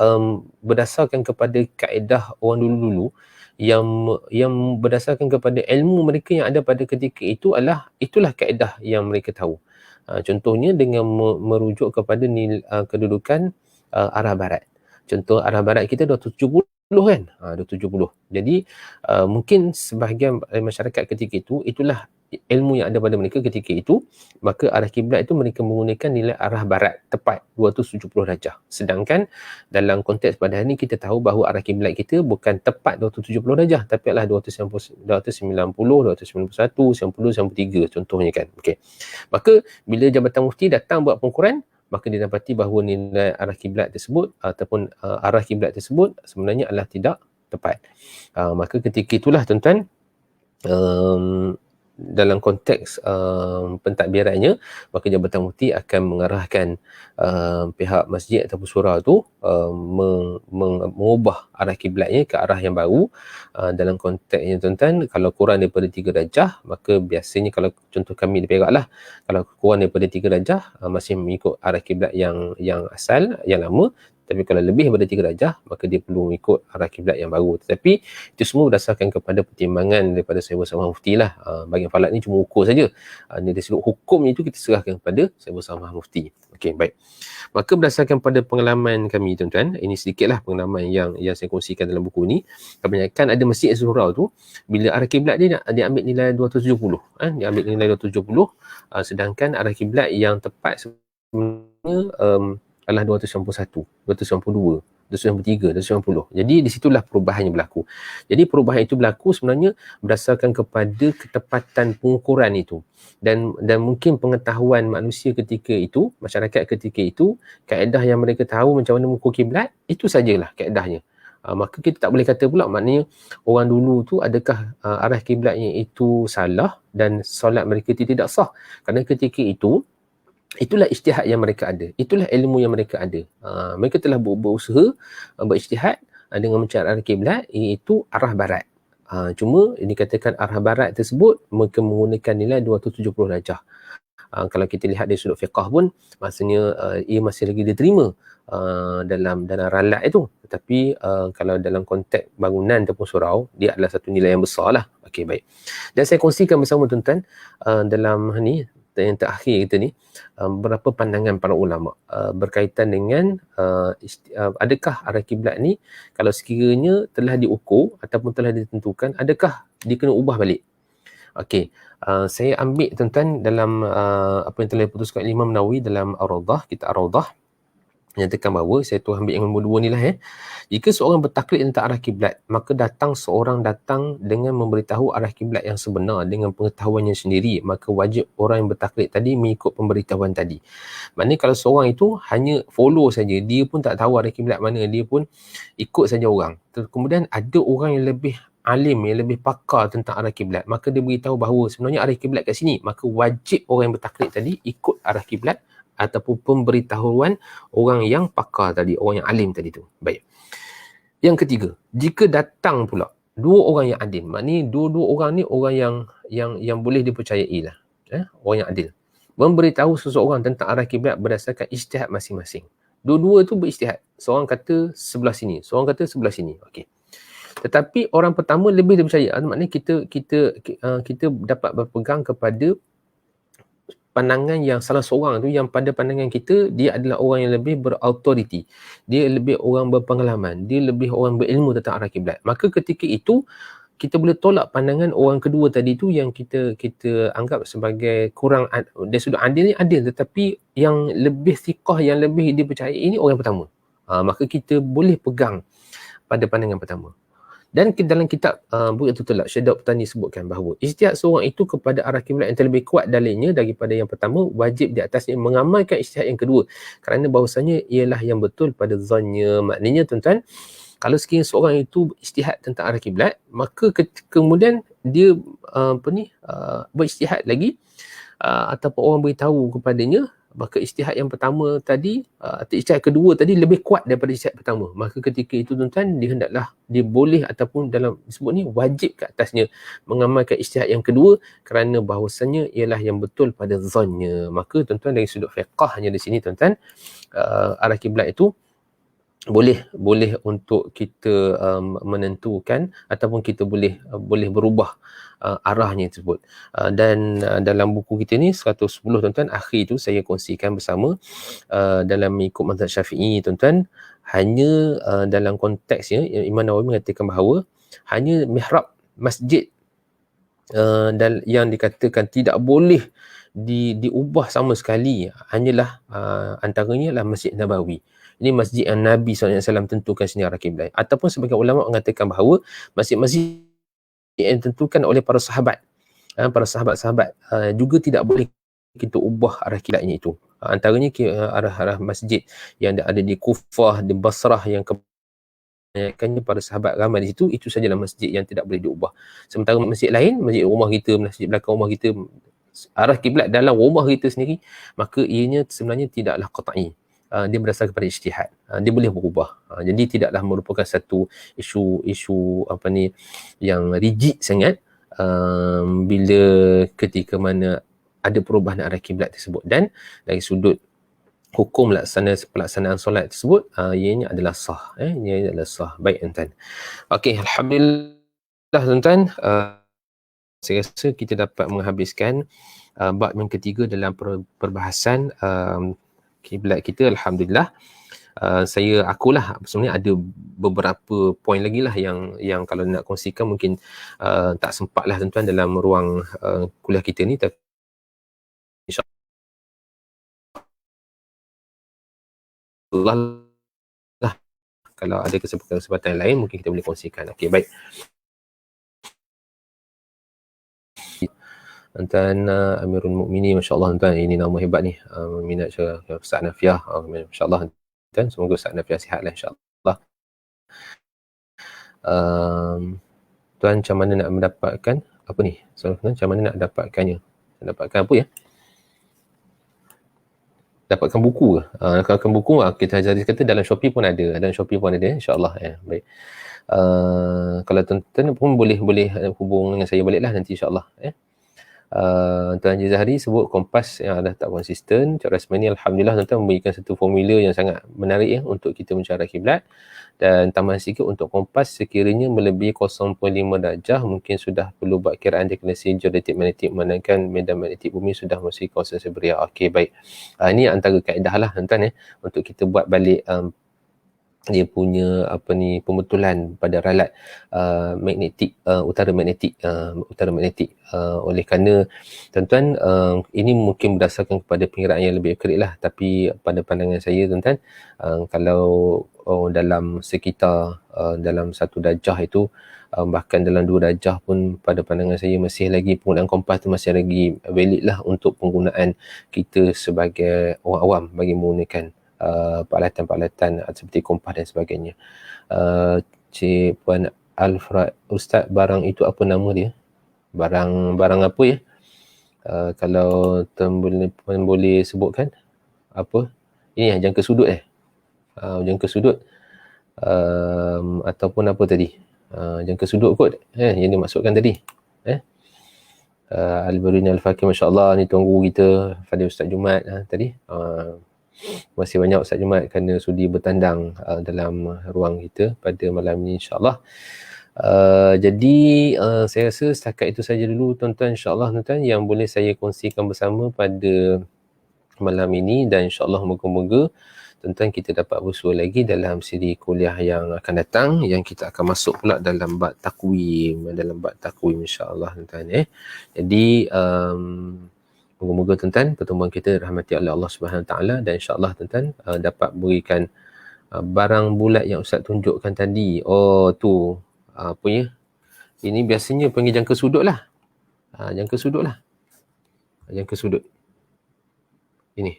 berdasarkan kepada kaedah orang dulu-dulu yang berdasarkan kepada ilmu mereka yang ada pada ketika itu, itulah kaedah yang mereka tahu. Contohnya dengan merujuk kepada kedudukan arah barat. Contoh arah barat kita 270 kan, 270. Jadi mungkin sebahagian masyarakat ketika itu, itulah ilmu yang ada pada mereka ketika itu, maka arah kiblat itu mereka menggunakan nilai arah barat tepat 270 darjah. Sedangkan dalam konteks pada hari ini kita tahu bahawa arah kiblat kita bukan tepat 270 darjah, tapi adalah 290, 291, 90, 93 contohnya kan. Okey. Maka bila Jabatan Mufti datang buat pengukuran, maka didapati bahawa nilai arah kiblat tersebut ataupun arah kiblat tersebut sebenarnya adalah tidak tepat. Maka ketika itulah tuan-tuan, dalam konteks pentadbirannya, maka Jabatan Mufti akan mengarahkan pihak masjid ataupun surau tu mengubah arah kiblatnya ke arah yang baru. Dalam konteksnya tuan-tuan, kalau kurang daripada 3 darjah, maka biasanya kalau contoh kami di Perak lah, kalau kurang daripada 3 darjah masih mengikut arah kiblat yang asal, yang lama, Tapi kalau lebih daripada 3 darjah, maka dia perlu ikut arah kiblat yang baru. Tetapi itu semua berdasarkan kepada pertimbangan daripada Syekh Bersama Mufti lah. Bahagian falak ni cuma ukur saja. Dari sudut hukum itu kita serahkan kepada Syekh Bersama Mufti. Okey, baik. Maka berdasarkan pada pengalaman kami tuan-tuan, ini sedikitlah pengalaman yang saya kongsikan dalam buku ni. Kebanyakan ada masjid surau tu, bila arah kiblat dia dia ambil nilai 270. Dia ambil nilai 270, sedangkan arah kiblat yang tepat sebenarnya adalah 291, 292, 293, 290. Jadi di situlah perubahan yang berlaku. Jadi perubahan itu berlaku sebenarnya berdasarkan kepada ketepatan pengukuran itu. Dan mungkin pengetahuan manusia ketika itu, masyarakat ketika itu, kaedah yang mereka tahu macam mana mengukur kiblat, itu sajalah kaedahnya. Maka kita tak boleh kata pula maknanya orang dulu tu adakah arah kiblatnya itu salah dan solat mereka tidak sah. Kerana ketika itu, itulah ijtihad yang mereka ada. Itulah ilmu yang mereka ada. Mereka telah berusaha berijtihad dengan mencari arah kiblat, iaitu arah barat. Cuma dikatakan arah barat tersebut mereka menggunakan nilai 270 darjah. Kalau kita lihat dari sudut fiqah pun, maksudnya ia masih lagi diterima dalam ralat itu. Tetapi kalau dalam konteks bangunan ataupun surau, dia adalah satu nilai yang besar lah. Okey, baik. Dan saya kongsikan bersama tuan-tuan dalam ni, yang terakhir kita ni, beberapa pandangan para ulama berkaitan dengan adakah arah kiblat ni kalau sekiranya telah diukur ataupun telah ditentukan, adakah dia kena ubah balik. Okey, saya ambil tuan-tuan dalam apa yang telah diputuskan Imam Nawawi dalam Ar-Rawdah, kitab Ar-Rawdah, menyatakan bahawa, saya tu ambil yang nombor 2 ni lah jika seorang bertaklid tentang arah kiblat, maka seorang datang dengan memberitahu arah kiblat yang sebenar dengan pengetahuannya sendiri, maka wajib orang yang bertaklid tadi mengikut pemberitahuan tadi. Maknanya kalau seorang itu hanya follow saja, dia pun tak tahu arah kiblat mana, dia pun ikut saja orang. Kemudian ada orang yang lebih alim, yang lebih pakar tentang arah kiblat, maka dia beritahu bahawa sebenarnya arah kiblat kat sini, maka wajib orang yang bertaklid tadi ikut arah kiblat ataupun pemberitahuan orang yang pakar tadi, orang yang alim tadi tu. Baik. Yang ketiga, jika datang pula dua orang yang adil, maknanya dua-dua orang ni orang yang boleh dipercayai lah, orang yang adil, memberitahu seseorang tentang arah kiblat berdasarkan ijtihad masing-masing. Dua-dua tu berijtihad. Seorang kata sebelah sini, seorang kata sebelah sini. Okey. Tetapi orang pertama lebih dipercayai. Maknanya kita dapat berpegang kepada pandangan yang salah seorang tu, yang pada pandangan kita dia adalah orang yang lebih berautoriti, dia lebih orang berpengalaman, dia lebih orang berilmu tentang arah kiblat. Maka ketika itu kita boleh tolak pandangan orang kedua tadi tu yang kita anggap sebagai kurang, dari sudut adil ni adil, tetapi yang lebih thiqah, yang lebih dipercayai ini orang pertama. Maka kita boleh pegang pada pandangan pertama. Dan dalam kitab Bughyatul Tulab, Syekh Daud Petani sebutkan bahawa ijtihad seorang itu kepada arah kiblat yang terlebih kuat dalilnya daripada yang pertama, wajib di atasnya mengamalkan ijtihad yang kedua, kerana bahawasanya ialah yang betul pada zannya. Maknanya tuan-tuan, kalau sekiranya seorang itu ijtihad tentang arah kiblat, maka kemudian dia berijtihad lagi, ataupun orang beritahu kepadanya, maka ijtihad yang pertama tadi, ijtihad kedua tadi lebih kuat daripada ijtihad pertama, maka ketika itu tuan-tuan, dia boleh ataupun dalam disebut ni wajib ke atasnya mengamalkan ijtihad yang kedua, kerana bahawasanya ialah yang betul pada zannya. Maka tuan-tuan, dari sudut fiqahnya di sini tuan-tuan, arah kiblat itu boleh untuk kita menentukan ataupun kita boleh berubah arahnya tersebut. Dan dalam buku kita ni 110 tuan-tuan, akhir tu saya kongsikan bersama dalam ikut mazhab Syafi'i tuan-tuan, hanya dalam konteksnya Imam Nawawi mengatakan bahawa hanya mihrab masjid dan yang dikatakan tidak boleh diubah sama sekali hanyalah antaranya lah Masjid Nabawi. Ini masjid yang Nabi SAW tentukan sendiri arah kiblat. Ataupun sebagai ulama mengatakan bahawa masjid-masjid yang ditentukan oleh para sahabat, para sahabat-sahabat juga tidak boleh kita ubah arah kiblatnya itu. Antaranya arah masjid yang ada di Kufah, di Basrah, yang kebanyakannya para sahabat ramai di situ, itu sajalah masjid yang tidak boleh diubah. Sementara masjid lain, masjid rumah kita, masjid belakang rumah kita, arah kiblat dalam rumah kita sendiri, maka ianya sebenarnya tidaklah qat'i. Dia berdasarkan kepada ijtihad. Dia boleh berubah. Jadi tidaklah merupakan satu isu yang rigid sangat bila ketika mana ada perubahan arah kiblat tersebut. Dan dari sudut hukum pelaksanaan solat tersebut ianya adalah sah. Ianya adalah sah. Baik tuan-tuan. Okey, alhamdulillah tuan-tuan, saya rasa kita dapat menghabiskan bab yang ketiga dalam perbahasan kiblat kita. Alhamdulillah. Akulah sebenarnya ada beberapa poin lagi lah yang kalau nak kongsikan mungkin tak sempat lah tuan-tuan dalam ruang kuliah kita ni, tapi insyaAllah lah kalau ada kesempatan lain mungkin kita boleh kongsikan. Okey, baik. Tuan Amirul Mukminin, masya-Allah tuan, ini nama hebat ni. Minat Ustaz Nafiah. Masya-Allah tuan, semoga Ustaz Nafiah sihatlah insya-Allah. Tuan macam mana nak mendapatkan apa ni? Tuan macam mana nak dapatkannya? Dapatkan apa ya? Dapatkan buku ke? Dapatkan buku kita jadi kata dalam Shopee pun ada. Dalam Shopee pun ada insya-Allah ya. Baik. Kalau tuan-tuan pun boleh hubung dengan saya baliklah nanti insya-Allah ya. Tuan Haji Zahri sebut kompas yang dah tak konsisten. Cik Rasmani, alhamdulillah tuan-tuan memberikan satu formula yang sangat menarik ya untuk kita mencari kiblat. Dan tambahan sikit untuk kompas, sekiranya melebihi 0.5 darjah mungkin sudah perlu buat kiraan deklinasi geodetik magnetik, menandakan medan magnetik bumi sudah memasuki kawasan Siberia. Okey, baik. Ini antara kaedah lah tuan-tuan ya, untuk kita buat balik dia punya pembetulan pada ralat magnetik, utara magnetik. Oleh kerana tuan-tuan, ini mungkin berdasarkan kepada pengiraan yang lebih akurat lah, tapi pada pandangan saya tuan-tuan, kalau dalam sekitar dalam 1 darjah itu, bahkan dalam 2 darjah pun pada pandangan saya masih lagi penggunaan kompas tu masih lagi valid lah untuk penggunaan kita sebagai orang awam bagi menggunakan peralatan-peralatan seperti kompas dan sebagainya. Cik Puan Alfred, Ustaz, barang itu apa nama dia? Barang apa ya? Kalau Puan boleh sebutkan apa? Ini jangka sudut jangka sudut ataupun apa tadi? Jangka sudut kot yang dimaksudkan tadi. Al-Barin Al-Fakir, masya-Allah, ni tuan guru kita Fadil Ustaz Jumat tadi. Masih banyak Ustaz Jumat kerana sudi bertandang dalam ruang kita pada malam ini insya-Allah. Jadi saya rasa setakat itu saja dulu tuan-tuan, insya-Allah tuan-tuan, yang boleh saya kongsikan bersama pada malam ini, dan insya-Allah moga-moga tuan-tuan kita dapat bersua lagi dalam siri kuliah yang akan datang, yang kita akan masuk pula dalam bab takwim, insya-Allah tuan-tuan. Jadi moga-moga tuan-tuan pertemuan kita dirahmati oleh Allah Subhanahu Wa Taala, dan insya-Allah tuan-tuan dapat berikan barang bulat yang Ustaz tunjukkan tadi. Oh tu apa ya? Ini biasanya panggil jangka sudut lah. Jangka sudut lah. Jangka sudut. Ini.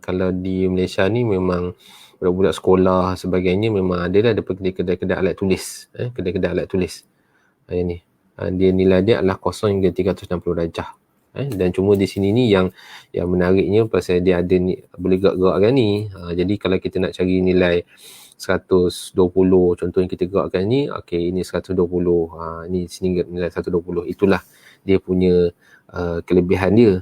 Kalau di Malaysia ni memang budak-budak sekolah sebagainya memang ada kedai-kedai alat tulis. Kedai-kedai alat tulis. Yang ni. Dia nilai dia adalah 0 hingga 360 darjah. Dan cuma di sini ni yang menariknya pasal dia ada ni, boleh gerak-gerakkan ni. Jadi kalau kita nak cari nilai 120, contoh yang kita gerakkan ni, okey, ini 120. Ni sini nilai 120. Itulah dia punya kelebihan dia.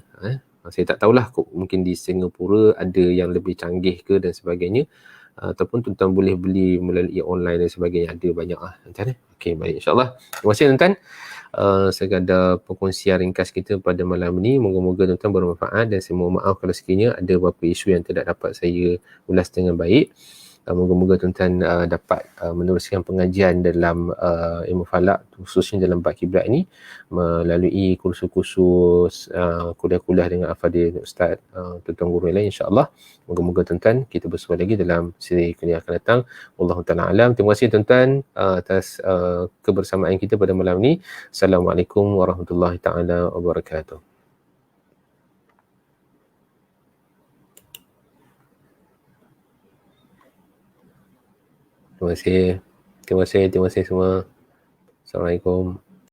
Saya tak tahulah, mungkin di Singapura ada yang lebih canggih ke dan sebagainya, ataupun tuan-tuan boleh beli melalui online dan sebagainya, ada banyak lah tuan-tuan. Okey, baik, insya-Allah. Terima kasih tuan-tuan. Sekadar perkongsian ringkas kita pada malam ini, moga-moga tuan-tuan bermanfaat, dan saya mohon maaf kalau sekiranya ada beberapa isu yang tidak dapat saya ulas dengan baik. Moga-moga tuan-tuan dapat meneruskan pengajian dalam ilmu falak, khususnya dalam bab kiblat ini, melalui kursus-kursus kuliah-kuliah dengan Al-Fadhil Ustaz, tuan-tuan guru yang lain, insya-Allah. Moga-moga tuan-tuan kita bersua lagi dalam siri kuliah akan datang. Wallahu ta'ala alam. Terima kasih tuan-tuan atas kebersamaan kita pada malam ini. Assalamualaikum warahmatullahi taala wabarakatuh. Terima kasih semua. Assalamualaikum.